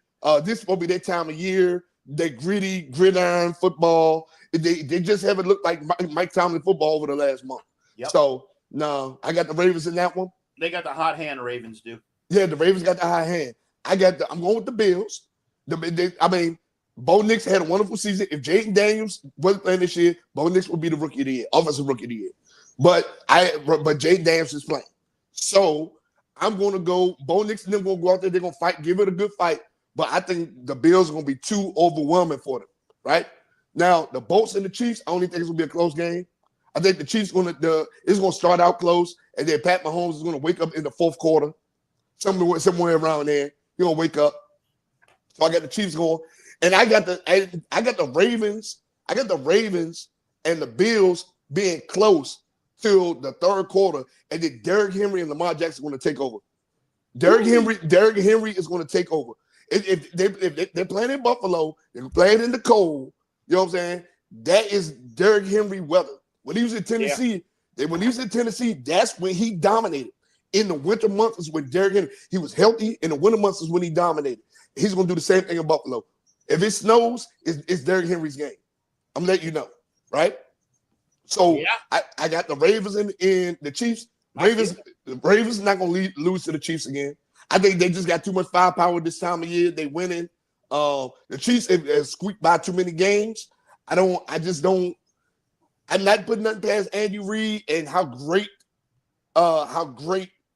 This will be their time of year. They gritty, gridiron football. They just haven't looked like Mike Tomlin football over the last month. Yep. So, no, I got the Ravens in that one. They got the hot hand, the Ravens do. Yeah, the Ravens got the high hand. I'm going with the Bills. Bo Nix had a wonderful season. If Jaden Daniels wasn't playing this year, Bo Nix would be the rookie of the year, offensive rookie of the year. But Jaden Daniels is playing. So I'm going to go. Bo Nix and them going to go out there. They're going to fight, give it a good fight. But I think the Bills are going to be too overwhelming for them, right? Now, the Bolts and the Chiefs, I only think it's going to be a close game. I think the Chiefs it's going to start out close, and then Pat Mahomes is going to wake up in the fourth quarter, somewhere around there. He's going to wake up. So I got the Chiefs going, and I got the Ravens. I got the Ravens and the Bills being close till the third quarter, and then Derrick Henry and Lamar Jackson are going to take over. Derrick Henry is going to take over. If they're playing in Buffalo, they're playing in the cold. You know what I'm saying? That is Derrick Henry weather. When he was in Tennessee, that's when he dominated. In the winter months is when Derrick Henry, he was healthy. In the winter months is when he dominated. He's going to do the same thing in Buffalo. If it snows, it's Derrick Henry's game. I'm letting you know, right? So I got the Ravens and the Chiefs. The Ravens are not going to lose to the Chiefs again. I think they just got too much firepower this time of year. They winning. The Chiefs have squeaked by too many games. I'm not putting nothing past Andy Reid and how great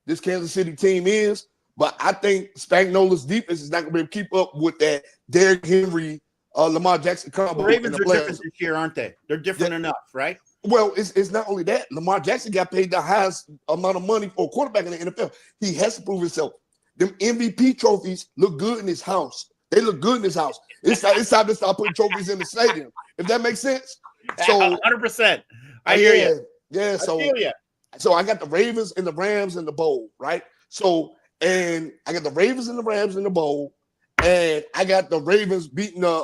this Kansas City team is. But I think Spagnola's defense is not going to be able to keep up with that Derrick Henry, Lamar Jackson combo. The Ravens are different this year, aren't they? They're different enough, right? Well, it's not only that. Lamar Jackson got paid the highest amount of money for a quarterback in the NFL. He has to prove himself. Them MVP trophies look good in his house. They look good in his house. It's time to start putting trophies in the stadium. If that makes sense. So 100%. I hear you. Yeah. So I feel you. So I got the Ravens and the Rams in the bowl, right? So and I got the Ravens and the Rams in the bowl, and I got the Ravens beating the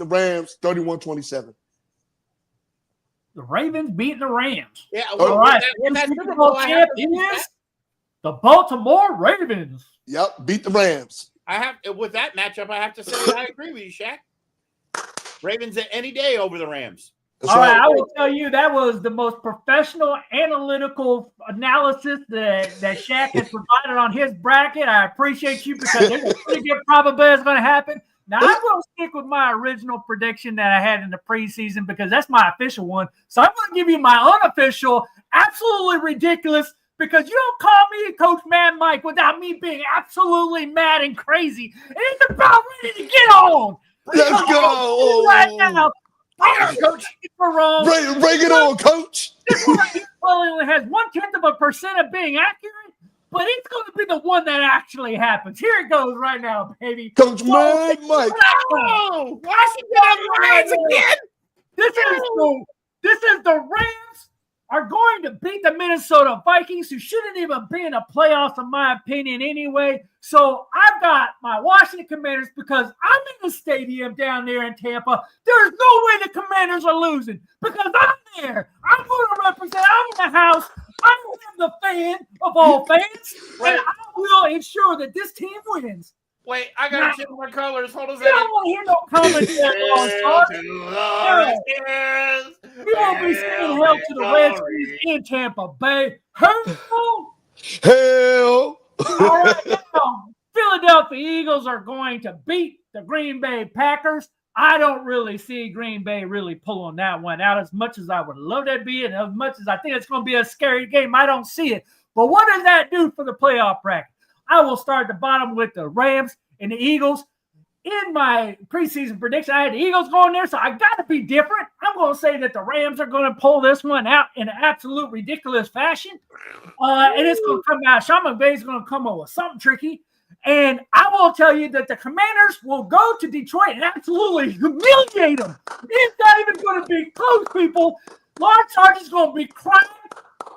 Rams 31-27. The Ravens beating the Rams. Yeah. All right. Super Bowl champ is the Baltimore Ravens. Yep, beat the Rams. With that matchup, I have to say I agree with you, Shaq. Ravens any day over the Rams. All right, I will tell you that was the most professional analytical analysis that Shaq has provided on his bracket. I appreciate you because there's a pretty good probability it's going to happen. Now, I'm going to stick with my original prediction that I had in the preseason because that's my official one. So I'm going to give you my unofficial, absolutely ridiculous, because you don't call me Coach Mad Mike without me being absolutely mad and crazy. And it's about ready to get on. Let's go. Right now. Coach. Bring it on, Coach. This one only has 0.1% of being accurate, but it's going to be the one that actually happens. Here it goes right now, baby. Coach Mad Mike. No! Washington Rams again. This is the Rams are going to beat the Minnesota Vikings, who shouldn't even be in the playoffs, in my opinion, anyway. So I've got my Washington Commanders because I'm in the stadium down there in Tampa. There's no way the Commanders are losing because I'm there. I'm going to represent. I'm in the house. I'm the fan of all fans, and I will ensure that this team wins. Wait, I got to change my colors. Hold on a You second. don't want to hear no comments. We won't be saying hell to the Redskins in Tampa Bay. Hell! All right, now, Philadelphia Eagles are going to beat the Green Bay Packers. I don't really see Green Bay really pulling that one out as much as I would love that to be, and as much as I think it's going to be a scary game. I don't see it. But what does that do for the playoff bracket? I will start at the bottom with the Rams and the Eagles. In my preseason prediction, I had the Eagles going there, so I got to be different. I'm going to say that the Rams are going to pull this one out in an absolute ridiculous fashion. And it's going to come out. Sean McVay is going to come up with something tricky. And I will tell you that the Commanders will go to Detroit and absolutely humiliate them. It's not even going to be close, people. Lawrence Sargent's going to be crying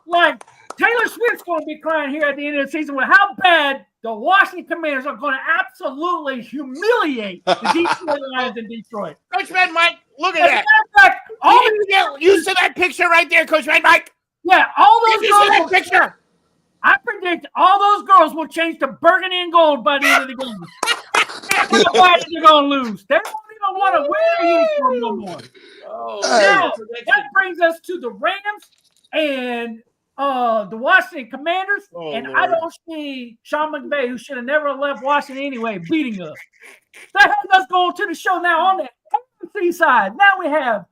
like Taylor Swift's going to be crying here at the end of the season with how bad the Washington Commanders are going to absolutely humiliate the Detroit Lions in Detroit. Coach Mad Mike, look at that. Fact, You get used to that picture right there, Coach Mad Mike. Yeah, all those Did you see that girls. picture? I predict all those girls will change to burgundy and gold by the end of the game. Everybody's going to lose. They won't even want to wear their uniform no more. Now, that brings us to the Rams and the Washington Commanders. I don't see Sean McVay, who should have never left Washington anyway, beating us. That has us going to the show now on the NFC side. Now we have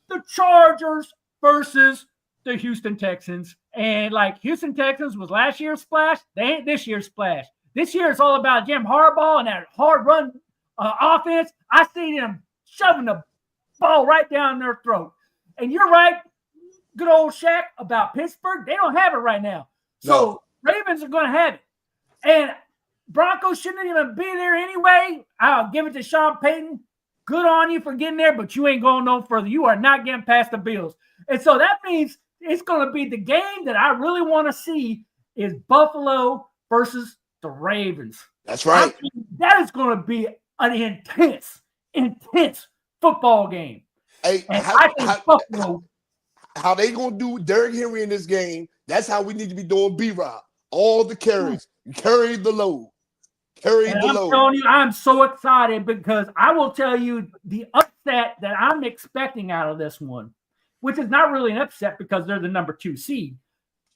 the Chargers versus the Houston Texans. And like Houston Texans was last year's splash, they ain't this year's splash. This year it's all about Jim Harbaugh and that hard run offense. I see them shoving the ball right down their throat. And you're right, good old Shaq, about Pittsburgh. They don't have it right now. So Ravens are going to have it. And Broncos shouldn't even be there anyway. I'll give it to Sean Payton. Good on you for getting there, but you ain't going no further. You are not getting past the Bills. And so that means it's going to be the game that I really want to see is Buffalo versus the Ravens. That's right. I mean, that is going to be an intense football game. Hey, how they going to do Derrick Henry in this game, that's how we need to be doing B-Rob. All the carries. Carry the load. I'm telling you, I'm so excited because I will tell you the upset that I'm expecting out of this one, which is not really an upset because they're the number 2 seed.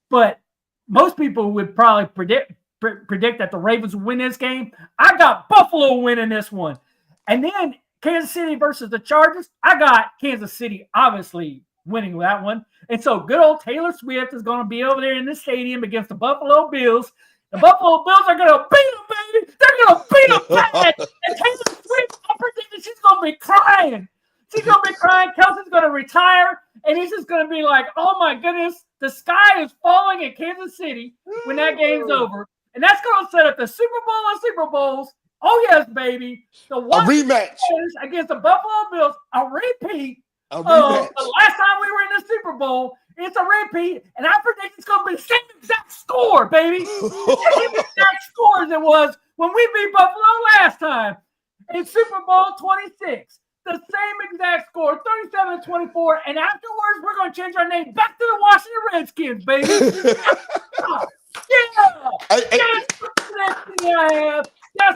But most people would probably predict that the Ravens will win this game. I got Buffalo winning this one. And then Kansas City versus the Chargers, I got Kansas City obviously winning that one. And so good old Taylor Swift is going to be over there in the stadium against the Buffalo Bills. The Buffalo Bills are going to beat them, baby. They're going to beat them bad. And Taylor Swift, I'm predicting she's going to be crying. She's going to be crying. Kelsey's going to retire. And he's just going to be like, oh, my goodness, the sky is falling in Kansas City when that game's over. And that's going to set up the Super Bowl of Super Bowls. Oh, yes, baby. The rematch against the Buffalo Bills, a repeat. The last time we were in the Super Bowl. It's a repeat, and I predict it's going to be the same exact score, baby. The same exact score as it was when we beat Buffalo last time in Super Bowl 26. The same exact score, 37-24, and afterwards we're going to change our name back to the Washington Redskins, baby. That's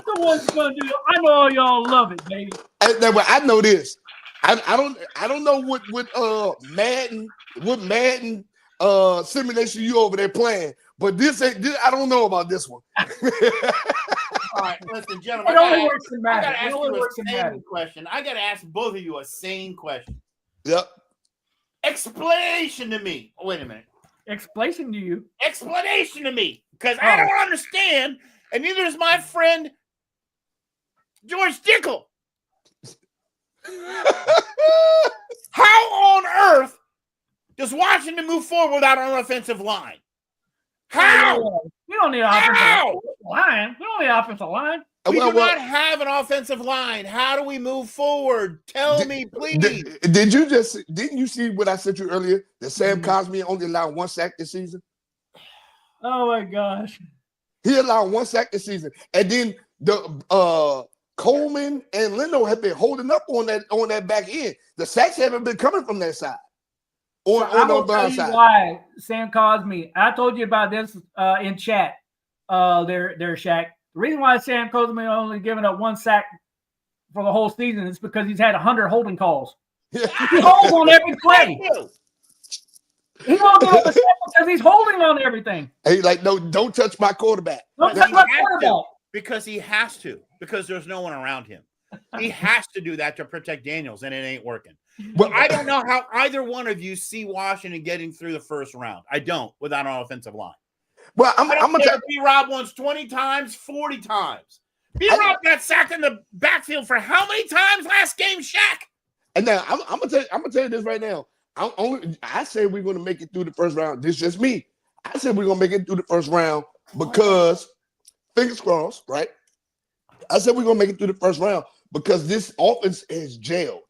the one that's going to do it. I know all y'all love it, baby. I know this. I don't know what Madden simulation you over there playing, but this I don't know about this one. All right, listen, gentlemen. I gotta ask you a sane question. I gotta ask both of you a sane question. Yep. Explanation to me. Oh, wait a minute. Explanation to you. Explanation to me, because I don't understand, and neither does my friend George Dickel. How on earth does Washington move forward without an offensive line? How? You don't need an offensive line. You don't need an offensive line. We do not have an offensive line. How do we move forward? Tell me, please. Didn't you see what I sent you earlier? That Sam Cosmi only allowed 1 sack this season? Oh my gosh. He allowed 1 sack this season. And then the Coleman and Leno have been holding up on that back end. The sacks haven't been coming from that side. On the blind side. Why Sam Cosmi? I told you about this in chat. There, Shaq. The reason why Sam Cosmi only given up 1 sack for the whole season is because he's had 100 holding calls. He holds on every play. He won't get up a sack because he's holding on everything. He's like, no, don't touch my quarterback. Don't touch my quarterback. Because he has to, because there's no one around him. He has to do that to protect Daniels, and it ain't working. But I don't know how either one of you see Washington getting through the first round. I don't, without an offensive line. Well, I'm going to tell you. B-Rob once 20 times, 40 times. B-Rob got sacked in the backfield for how many times last game, Shaq? And now, I'm going to tell you this right now. I say we're going to make it through the first round. This is just me. I said we're going to make it through the first round because – fingers crossed, right? I said we're going to make it through the first round because this offense is jailed.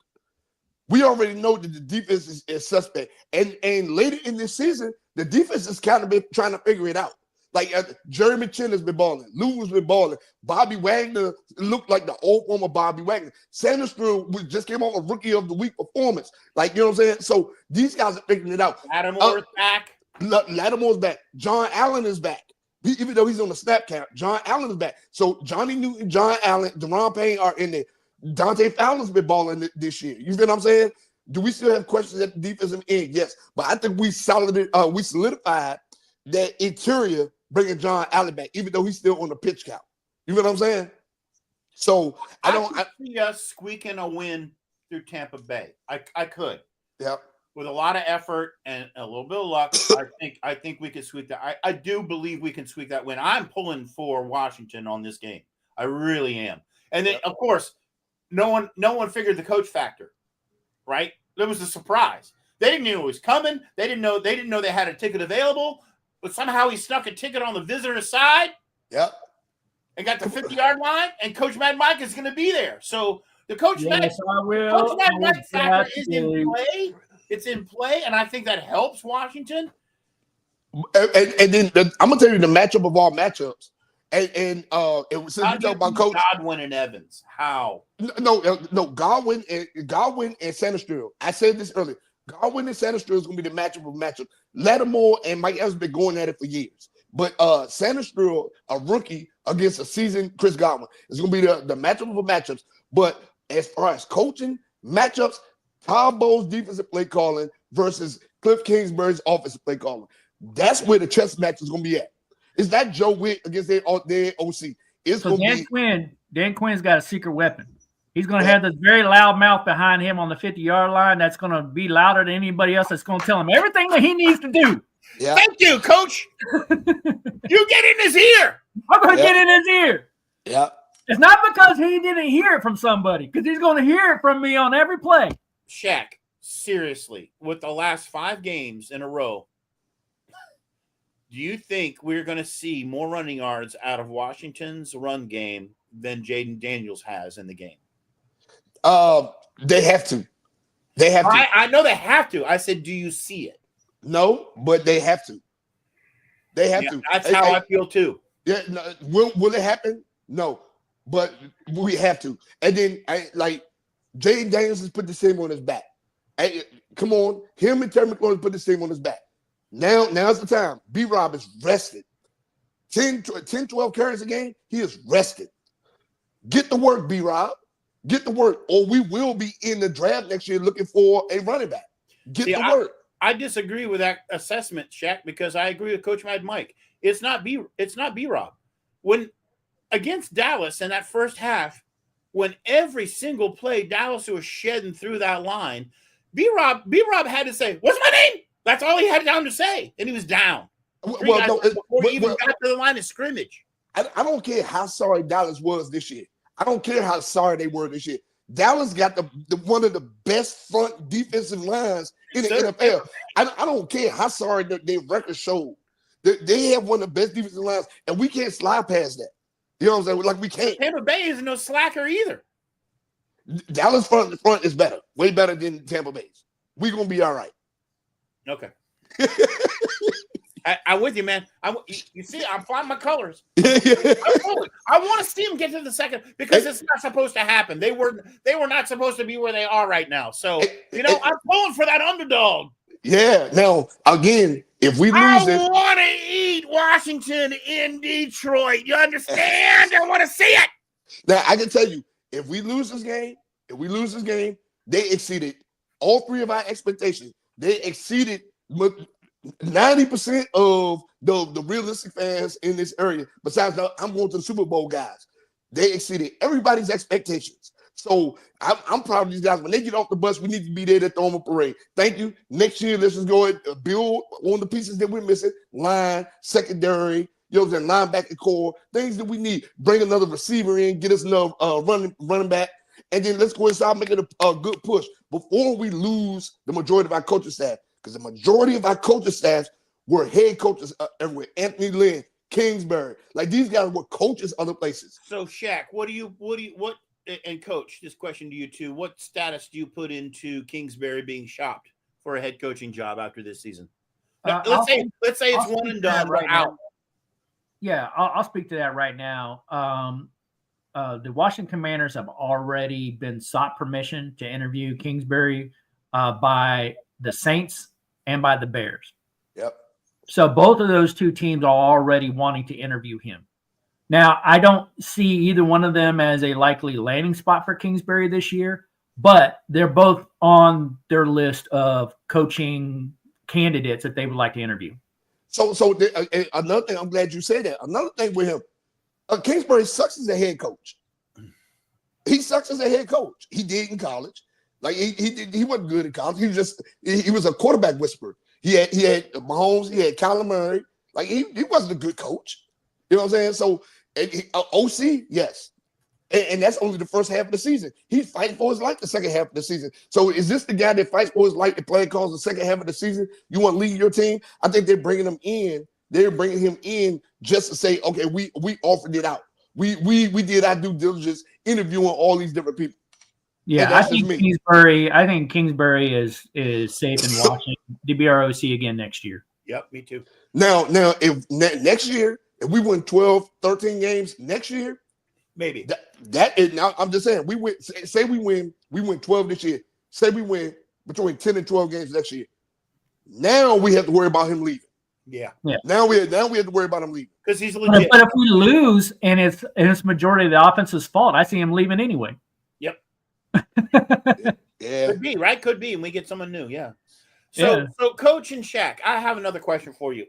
We already know that the defense is suspect. And later in this season, the defense has kind of been trying to figure it out. Like Jeremy Chin has been balling. Lou has been balling. Bobby Wagner looked like the old former Bobby Wagner. Sanderstrom just came off a Rookie of the Week performance. Like, you know what I'm saying? So these guys are figuring it out. Adam Orth back. Lattimore's back. John Allen is back. Even though he's on the snap count, John Allen is back. So Johnny Newton, John Allen, Deron Payne are in there. Dante Fowler's been balling this year. You feel what I'm saying? Do we still have questions at the defensive end? Yes. But I think we solidified that interior bringing John Allen back, even though he's still on the pitch count. You know what I'm saying? So I see us squeaking a win through Tampa Bay. I could. Yeah. With a lot of effort and a little bit of luck, I think we can squeak that. I do believe we can squeak that win. I'm pulling for Washington on this game. I really am. And then, of course, no one figured the coach factor, right? It was a surprise. They didn't know it was coming. They didn't know they had a ticket available, but somehow he snuck a ticket on the visitor side. Yep. And got the 50-yard line, and Coach Mad Mike is going to be there. So the Coach Mad Mike factor is in play. It's in play, and I think that helps Washington. And then I'm gonna tell you the matchup of all matchups. And it was since you talk about Coach Godwin and Evans. How? No, Godwin and Sanders. I said this earlier. Godwin and Sanders is gonna be the matchup of matchups. Lattimore and Mike Evans been going at it for years. But Sanders, a rookie against a seasoned Chris Godwin, is going to be the matchup of matchups. But as far as coaching matchups, Todd Bowles' defensive play calling versus Cliff Kingsbury's offensive play calling, that's where the chess match is going to be at. It's not Joe Witt against their OC. It's going to be Dan Quinn's got a secret weapon. He's going to have this very loud mouth behind him on the 50-yard line that's going to be louder than anybody else. That's going to tell him everything that he needs to do. Yeah. Thank you, Coach. You get in his ear. I'm going to get in his ear. Yeah. It's not because he didn't hear it from somebody, because he's going to hear it from me on every play. Shaq, seriously, with the last 5 games in a row, do you think we're going to see more running yards out of Washington's run game than Jaden Daniels has in the game? They have to. They have to. I know they have to. I said, do you see it? No, but they have to. They have to. That's how I feel too. Yeah. No, will it happen? No, but we have to. And then Jaden Daniels has put the same on his back. Come on, him and Terry McLaurin put the same on his back. Now's the time. B-Rob is rested. 10, 12 carries a game, he is rested. Get to work, B-Rob. Get to work, or we will be in the draft next year looking for a running back. Get to work. I disagree with that assessment, Shaq, because I agree with Coach Mad Mike. It's not B-Rob. When against Dallas in that first half, when every single play Dallas was shedding through that line, B-Rob had to say, "What's my name?" That's all he had time to say, and he was down. Before he even got to the line of scrimmage. I don't care how sorry Dallas was this year. I don't care how sorry they were this year. Dallas got the one of the best front defensive lines in the NFL. I don't care how sorry their record showed. They have one of the best defensive lines, and we can't slide past that. You know what I'm saying? Like, we can't. Tampa Bay isn't no slacker either. Dallas front is better, way better than Tampa Bay's. We're gonna be all right. Okay. I'm with you, man. You see, I'm flying my colors. I want to see them get to the second because it's not supposed to happen. They were not supposed to be where they are right now. So, I'm pulling for that underdog. Yeah. Now, again, if we lose I want to eat Washington in Detroit. You understand? I want to see it. Now, I can tell you, if we lose this game, they exceeded all 3 of our expectations. They exceeded 90% of the realistic fans in this area, besides I'm going to the Super Bowl guys. They exceeded everybody's expectations. So I'm proud of these guys. When they get off the bus, we need to be there to throw them a parade. Thank you. Next year, let's just go and build on the pieces that we're missing. Line, secondary, linebacker core, things that we need. Bring another receiver in, get us another running back, and then let's go and start making a good push before we lose the majority of our coaching staff. Because the majority of our coaching staffs were head coaches everywhere. Anthony Lynn, Kingsbury. Like, these guys were coaches other places. So, Shaq, and Coach, this question to you too, what status do you put into Kingsbury being shopped for a head coaching job after this season? Let's say it's one and done. We're out. Yeah, I'll speak to that right now. The Washington Commanders have already been sought permission to interview Kingsbury by the Saints and by the Bears. Yep. So both of those two teams are already wanting to interview him. Now, I don't see either one of them as a likely landing spot for Kingsbury this year, but they're both on their list of coaching candidates that they would like to interview. So another thing, I'm glad you said that. Another thing with him, Kingsbury sucks as a head coach. He sucks as a head coach. He did in college. Like he wasn't good in college. He was a quarterback whisperer. He had Mahomes. He had Kyler Murray. Like he wasn't a good coach. You know what I'm saying? So OC, yes. And that's only the first half of the season. He's fighting for his life the second half of the season. So is this the guy that fights for his life to play calls the second half of the season? You want to lead your team? I think they're bringing him in. They're bringing him in just to say, okay, we offered it out. We did our due diligence interviewing all these different people. Yeah, I think Kingsbury is safe in watching DBROC again next year. Yep, me too. Now if next year, if we win 12, 13 games next year, maybe that is now. I'm just saying we win 12 this year. Say we win between 10 and 12 games next year. Now we have to worry about him leaving. Yeah. Now we have to worry about him leaving because he's legit. But if we lose and it's majority of the offense's fault, I see him leaving anyway. Yep. Yeah. Could be, right? Could be, and we get someone new. Yeah. So Coach and Shaq, I have another question for you.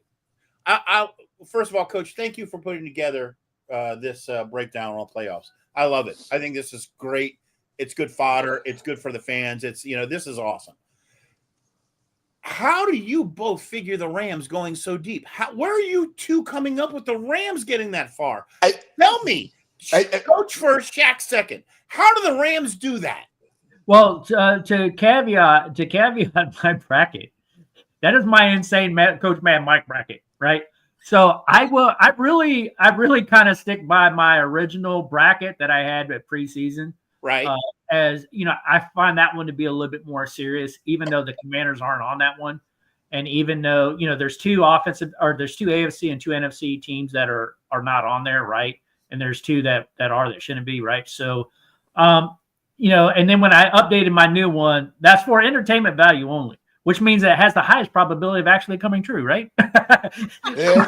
I first of all, Coach, thank you for putting together this breakdown on playoffs. I love it. I think this is great. It's good fodder. It's good for the fans. It's this is awesome. How do you both figure the Rams going so deep? Where are you two coming up with the Rams getting that far? Tell me. Coach first, Shaq second. How do the Rams do that? Well, to caveat my bracket, that is my insane Coach Mad Mike bracket, right? So I really kind of stick by my original bracket that I had at preseason. Right. As I find that one to be a little bit more serious, even though the Commanders aren't on that one. And even though, there's two AFC and two NFC teams that are not on there, right? And there's two that shouldn't be, right? So, and then when I updated my new one, that's for entertainment value only, which means that it has the highest probability of actually coming true, right? Yeah.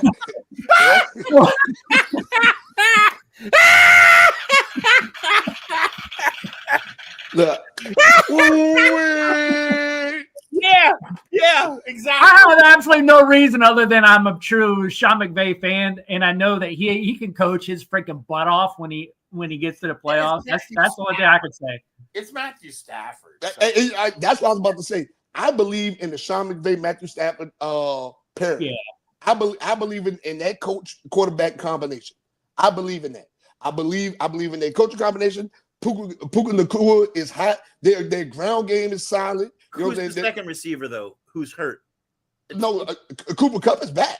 Look. Yeah, exactly. I have absolutely no reason other than I'm a true Sean McVay fan, and I know that he can coach his freaking butt off when he gets to the playoffs. That's the only thing I could say. It's Matthew Stafford. So. That's what I was about to say. I believe in the Sean McVay, Matthew Stafford pairing. Yeah. I believe in that coach quarterback combination. I believe in that. I believe in their coaching combination. Puka Nacua is hot. Their ground game is solid. Who's the second receiver though? Who's hurt? No, Cooper Kupp is back.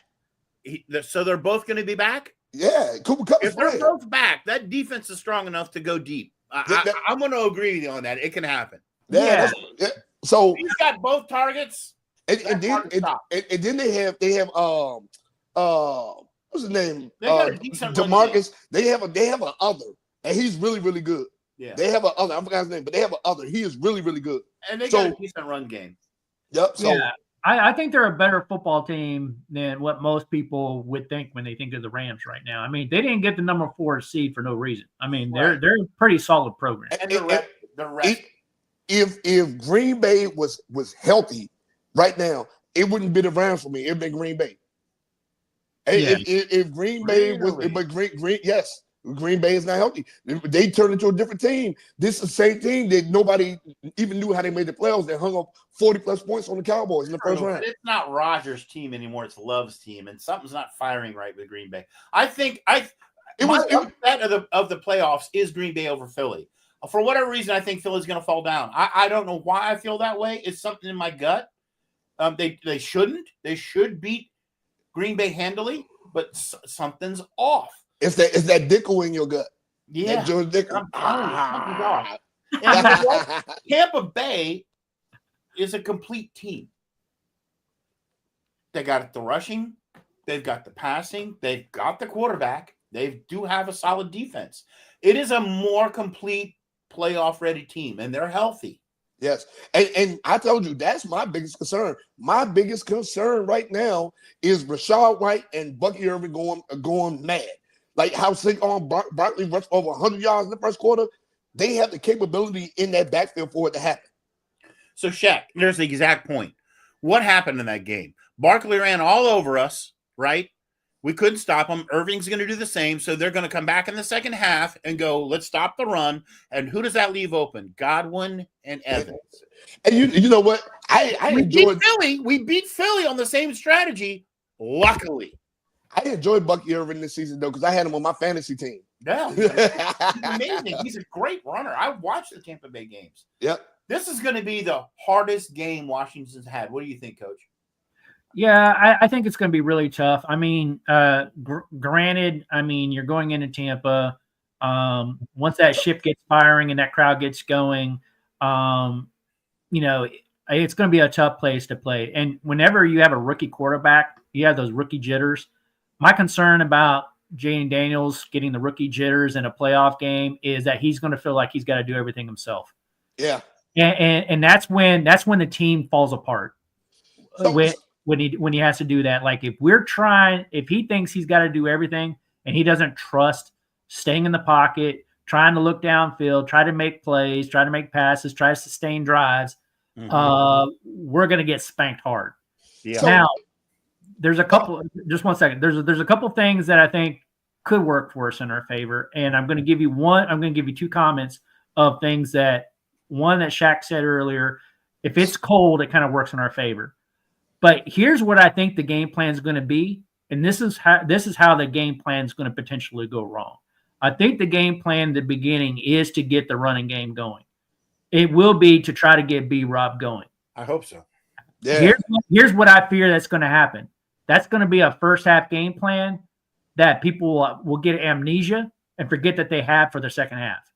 So they're both going to be back. Yeah, Cooper Kupp. If they're both back, that defense is strong enough to go deep. I'm going to agree with you on that. It can happen. Yeah. So he's got both targets. And then they have what's his name? DeMarcus. They have an other, and he's really, really good. Yeah. They have an other. I forgot his name, but they have an other. He is really, really good. And they got a decent run game. Yep. So yeah. I think they're a better football team than what most people would think when they think of the Rams right now. I mean, they didn't get the number 4 seed for no reason. I mean, they're a pretty solid program. And the rest. If Green Bay was healthy right now, it wouldn't be the Rams for me. It'd be Green Bay. Yeah. If Green Bay was, but yes, Green Bay is not healthy. They turned into a different team. This is the same team that nobody even knew how they made the playoffs. They hung up 40+ points on the Cowboys in the first round. It's not Rodgers' team anymore. It's Love's team, and something's not firing right with Green Bay. I think of the playoffs is Green Bay over Philly. For whatever reason, I think Philly's going to fall down. I don't know why I feel that way. It's something in my gut. They shouldn't. They should beat Green Bay handily, but something's off. It's that Dickel in your gut. Yeah. That George Dickel. Something's off. Tampa Bay is a complete team. They got the rushing. They've got the passing. They've got the quarterback. They do have a solid defense. It is a more complete playoff-ready team, and they're healthy. Yes. And I told you, that's my biggest concern. My biggest concern right now is Rashad White and Bucky Irving going mad. Like how Saquon Barkley rushed over 100 yards in the first quarter. They have the capability in that backfield for it to happen. So, Shaq, there's the exact point. What happened in that game? Barkley ran all over us, right? We couldn't stop him. Irving's going to do the same. So they're going to come back in the second half and go, let's stop the run. And who does that leave open? Godwin and Evans. And you know what? I enjoyed Philly. We beat Philly on the same strategy, luckily. I enjoyed Bucky Irving this season, though, because I had him on my fantasy team. Yeah, he's amazing. He's a great runner. I watched the Tampa Bay games. Yep. This is going to be the hardest game Washington's had. What do you think, Coach? Yeah, I think it's going to be really tough. I mean, granted, I mean, you're going into Tampa. Once that ship gets firing and that crowd gets going, you know, it's going to be a tough place to play. And whenever you have a rookie quarterback, you have those rookie jitters. My concern about Jaden Daniels getting the rookie jitters in a playoff game is that he's going to feel like he's got to do everything himself. Yeah. And that's when the team falls apart. When he has to do that. Like if he thinks he's got to do everything and he doesn't trust staying in the pocket, trying to look downfield, try to make plays, try to make passes, try to sustain drives, we're going to get spanked hard. Yeah. Now, there's a couple, just 1 second. There's a couple things that I think could work for us in our favor. And I'm going to give you two comments of things that one that Shaq said earlier, if it's cold, it kind of works in our favor. But here's what I think the game plan is going to be, and this is how the game plan is going to potentially go wrong. I think the game plan in the beginning is to get the running game going. It will be to try to get B-Rob going. I hope so. Yeah. Here's what I fear that's going to happen. That's going to be a first half game plan that people will get amnesia and forget that they have for the second half.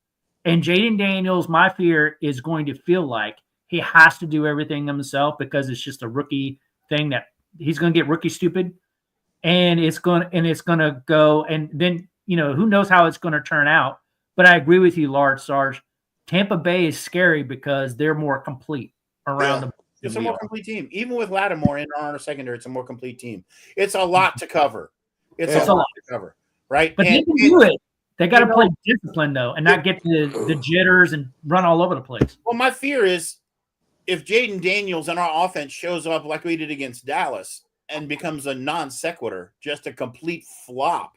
And Jaden Daniels, my fear, is going to feel like he has to do everything himself because it's just a rookie thing that he's going to get rookie stupid, and it's going to go, and then who knows how it's going to turn out. But I agree with you, Sarge. Tampa Bay is scary because they're more complete around the. It's a more complete team. Even with Lattimore in our secondary, it's a more complete team. It's a lot to cover. It's a lot to cover, right? But they can do it. They got to play discipline, though, and not get the jitters and run all over the place. Well, my fear is if Jaden Daniels and our offense shows up like we did against Dallas and becomes a non sequitur, just a complete flop.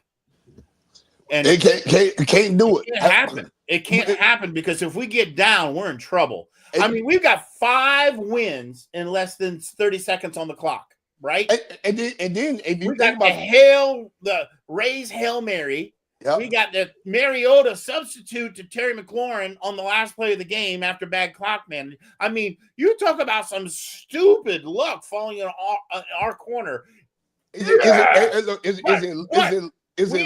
And they can't do it. It can't happen. It can't happen because if we get down, we're in trouble. I mean, we've got 5 wins in less than 30 seconds on the clock, right? And then if you we think got about the Rays Hail Mary. Yep. We got the Mariota substitute to Terry McLaurin on the last play of the game after bad clock man. I mean, you talk about some stupid luck falling in our corner. Is it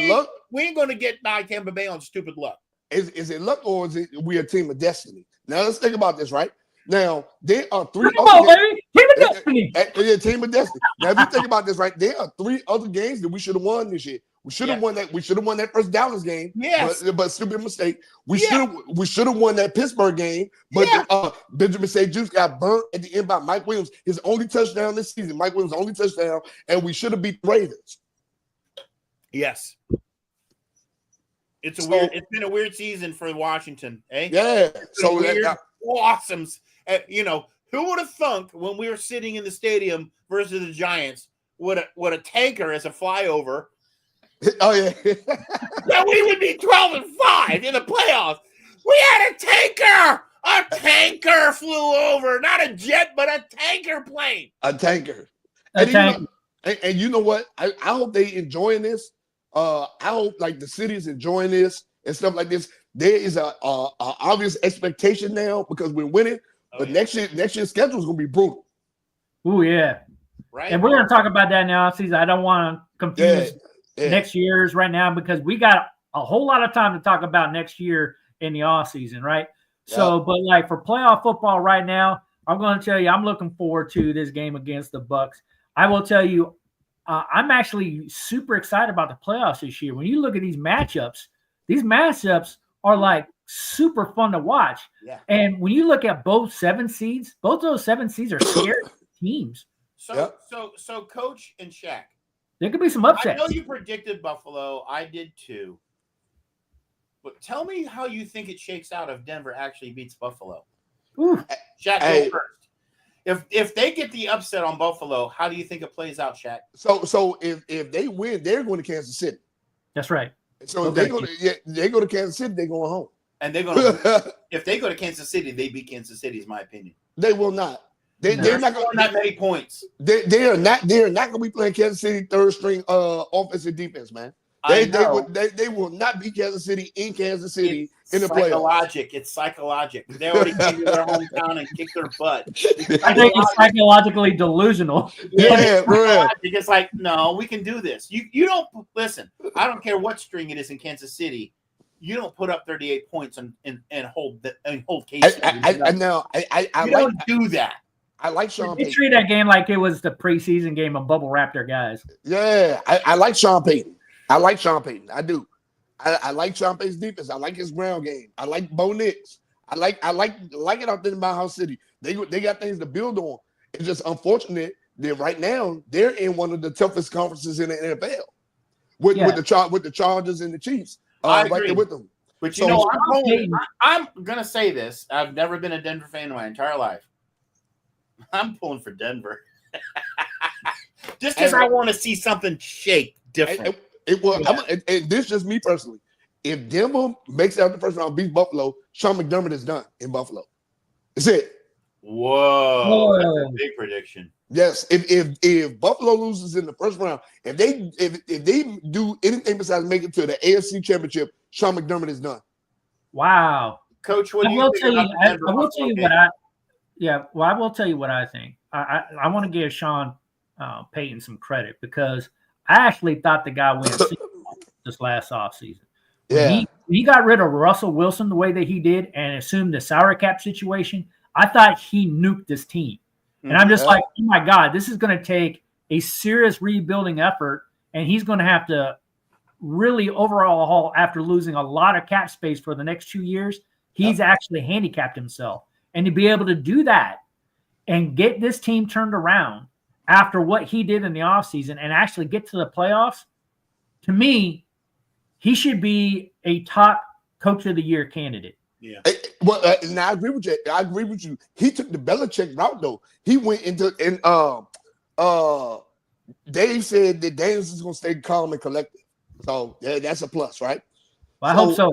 luck? We ain't going to get by Tampa Bay on stupid luck. Is it luck or is it we a team of destiny? Now let's think about this, right? Now there are 3 Come on, baby. Team of destiny. Yeah, team of destiny. Now if you think about this, right, there are 3 other games that we should have won this year. We should have won that. We should have won that first Dallas game. Yes, but stupid mistake. We should have won that Pittsburgh game. But Benjamin St-Juste got burnt at the end by Mike Williams. His only touchdown this season. Mike Williams' only touchdown, and we should have beat the Ravens. Yes. It's been a weird season for Washington, eh? Yeah. So awesomes. Who would have thunk when we were sitting in the stadium versus the Giants, what a tanker as a flyover. Oh yeah. That we would be 12-5 in the playoffs. We had a tanker. A tanker flew over, not a jet, but a tanker plane. A tanker. And you know what? I hope they enjoying this. I hope like the city is enjoying this and stuff like this. There is a obvious expectation now because we're winning. But next year's schedule is gonna be brutal. Oh yeah, right. And we're gonna talk about that now. Season. I don't want to confuse next year's right now because we got a whole lot of time to talk about next year in the off season, right? Yeah. So, but like for playoff football right now, I'm going to tell you, I'm looking forward to this game against the Bucs. I will tell you, I'm actually super excited about the playoffs this year. When you look at these matchups are like super fun to watch. Yeah. And when you look at both 7 seeds, both those 7 seeds are scared teams. So Coach and Shaq, there could be some upsets. I know you predicted Buffalo. I did too. But tell me how you think it shakes out if Denver actually beats Buffalo. Ooh. Shaq, go first. If they get the upset on Buffalo, how do you think it plays out, Shaq? So if they win, they're going to Kansas City. That's right. So if they go to Kansas City, they're going home. And they're going to if they go to Kansas City, they beat Kansas City, is my opinion. They will not. They're not going to that many points. They are not going to be playing Kansas City third string offense and defense, man. They will not beat Kansas City in Kansas City in the playoffs. It's psychological. They already came to their hometown and kicked their butt. I think it's psychologically delusional. Yeah, bro. It's like, no, we can do this. You don't listen. I don't care what string it is in Kansas City. You don't put up 38 points and hold case. I know. You don't do that. I like Sean Payton. They treat that game like it was the preseason game of bubble wrap their guys. Yeah, I like Sean Payton. I do. I like Sean Payton's defense. I like his ground game. I like Bo Nix. I like it out there in my house city. They got things to build on. It's just unfortunate that right now they're in one of the toughest conferences in the NFL with the Chargers and the Chiefs. I right agree there with them. But I'm gonna say this. I've never been a Denver fan in my entire life. I'm pulling for Denver. Just because I want to see something shake different. And this is just me personally. If Denver makes it out the first round, beats Buffalo, Sean McDermott is done in Buffalo. That's it. Whoa. That's a big prediction. Yes. If Buffalo loses in the first round, if they do anything besides make it to the AFC Championship, Sean McDermott is done. Wow. Coach, what do I will tell you what I think. I want to give Sean Payton some credit because I actually thought the guy went this last offseason. Yeah. He got rid of Russell Wilson the way that he did and assumed the salary cap situation. I thought he nuked this team. And I'm just like, oh my God, this is going to take a serious rebuilding effort. And he's going to have to really overhaul after losing a lot of cap space for the next 2 years. He's actually handicapped himself. And to be able to do that and get this team turned around after what he did in the offseason and actually get to the playoffs, to me, he should be a top coach of the year candidate. Yeah. And I agree with you. He took the Belichick route though. He went into Dave said that Daniels is going to stay calm and collected. So that's a plus, right? Well, I hope so.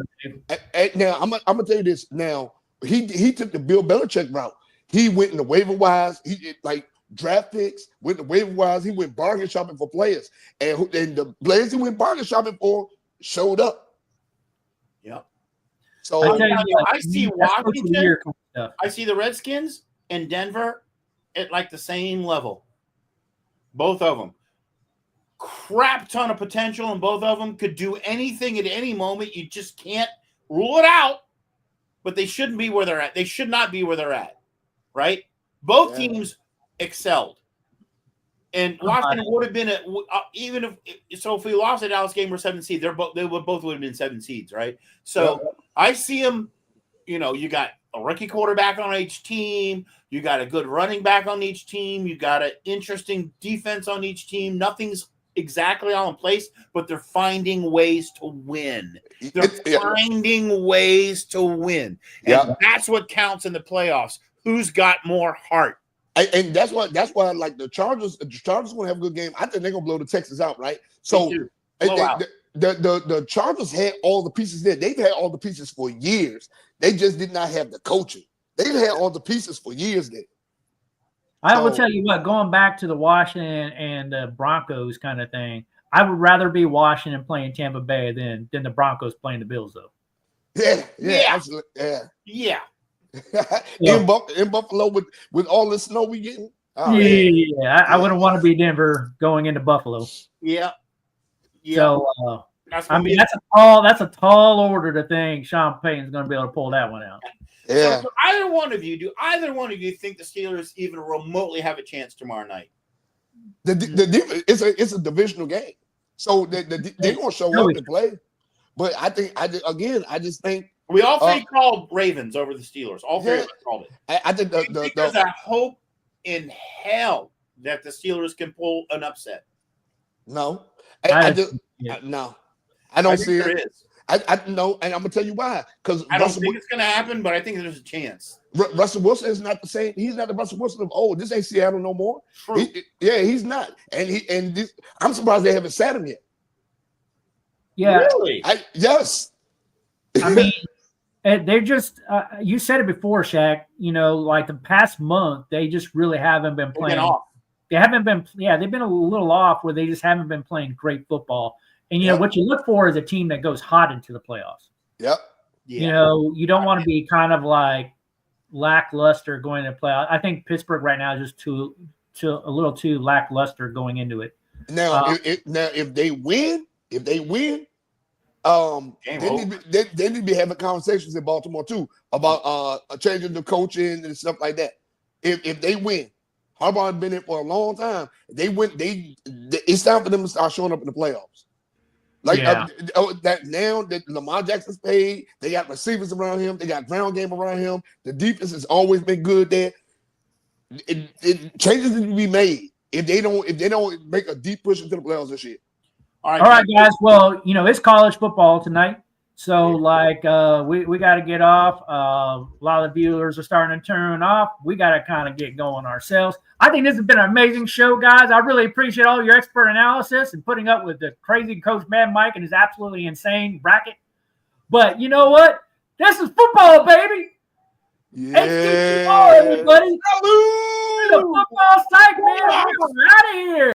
Now I'm gonna tell you this. Now he took the Bill Belichick route. He went in the waiver wires. He did like draft picks. Went in the waiver wires. He went bargain shopping for players, and the players he went bargain shopping for showed up. Yep. So I see Washington. I see the Redskins and Denver at like the same level. Both of them. Crap ton of potential, and both of them could do anything at any moment. You just can't rule it out. But they shouldn't be where they're at. They should not be where they're at. Right? Both teams excelled. And Washington would have been if we lost the Dallas game, we're 7 seeds. They would both have been 7 seeds, right? So I see them. You know, you got a rookie quarterback on each team. You got a good running back on each team. You got an interesting defense on each team. Nothing's exactly all in place, but they're finding ways to win. They're finding ways to win. And that's what counts in the playoffs. Who's got more heart? And that's why like the Chargers gonna have a good game. I think they're gonna blow the Texans out, right? So the Chargers had all the pieces there. They've had all the pieces for years. They just did not have the coaching. They've had all the pieces for years there. I will tell you what, going back to the Washington and the Broncos kind of thing, I would rather be Washington playing Tampa Bay than the Broncos playing the Bills, though. Yeah, absolutely. Yeah. In Buffalo with all the snow we getting. I wouldn't want to be Denver going into Buffalo. Yeah. So that's a tall order to think Sean Payton's going to be able to pull that one out. Yeah. So either one of you think the Steelers even remotely have a chance tomorrow night? It's a divisional game, so they're going to show up and play. But I just think We all three called Ravens over the Steelers. All three of us called it. I think there's a hope in hell that the Steelers can pull an upset. No. I don't see there it. Is. I know, and I'm gonna tell you why. Because I don't think it's gonna happen, but I think there's a chance. Russell Wilson is not the same. He's not the Russell Wilson of old. This ain't Seattle no more. True. He's not. I'm surprised they haven't sat him yet. Yeah. Really? Yes. I mean, they're just. You said it before, Shaq. You know, like the past month, they just really haven't been playing. They haven't been. Yeah, they've been a little off where they just haven't been playing great football. And, you know, what you look for is a team that goes hot into the playoffs. Yep. Yeah. You know, you don't want to be kind of like lackluster going into playoffs. I think Pittsburgh right now is just a little too lackluster going into it. Now, if they win, they need to be having conversations in Baltimore too about changing the coaching and stuff like that. If they win, Harbaugh has been in for a long time. They win. It's time for them to start showing up in the playoffs. Like that now that Lamar Jackson's paid, they got receivers around him, they got ground game around him. The defense has always been good there. Changes need to be made if they don't make a deep push into the playoffs this year. All right, guys. Well, you know, it's college football tonight. So, like, we got to get off. A lot of the viewers are starting to turn off. We got to kind of get going ourselves. I think this has been an amazing show, guys. I really appreciate all your expert analysis and putting up with the crazy Coach Mad Mike and his absolutely insane bracket. But you know what? This is football, baby. Yeah. HTTP, everybody. The football site, man. We're out of here.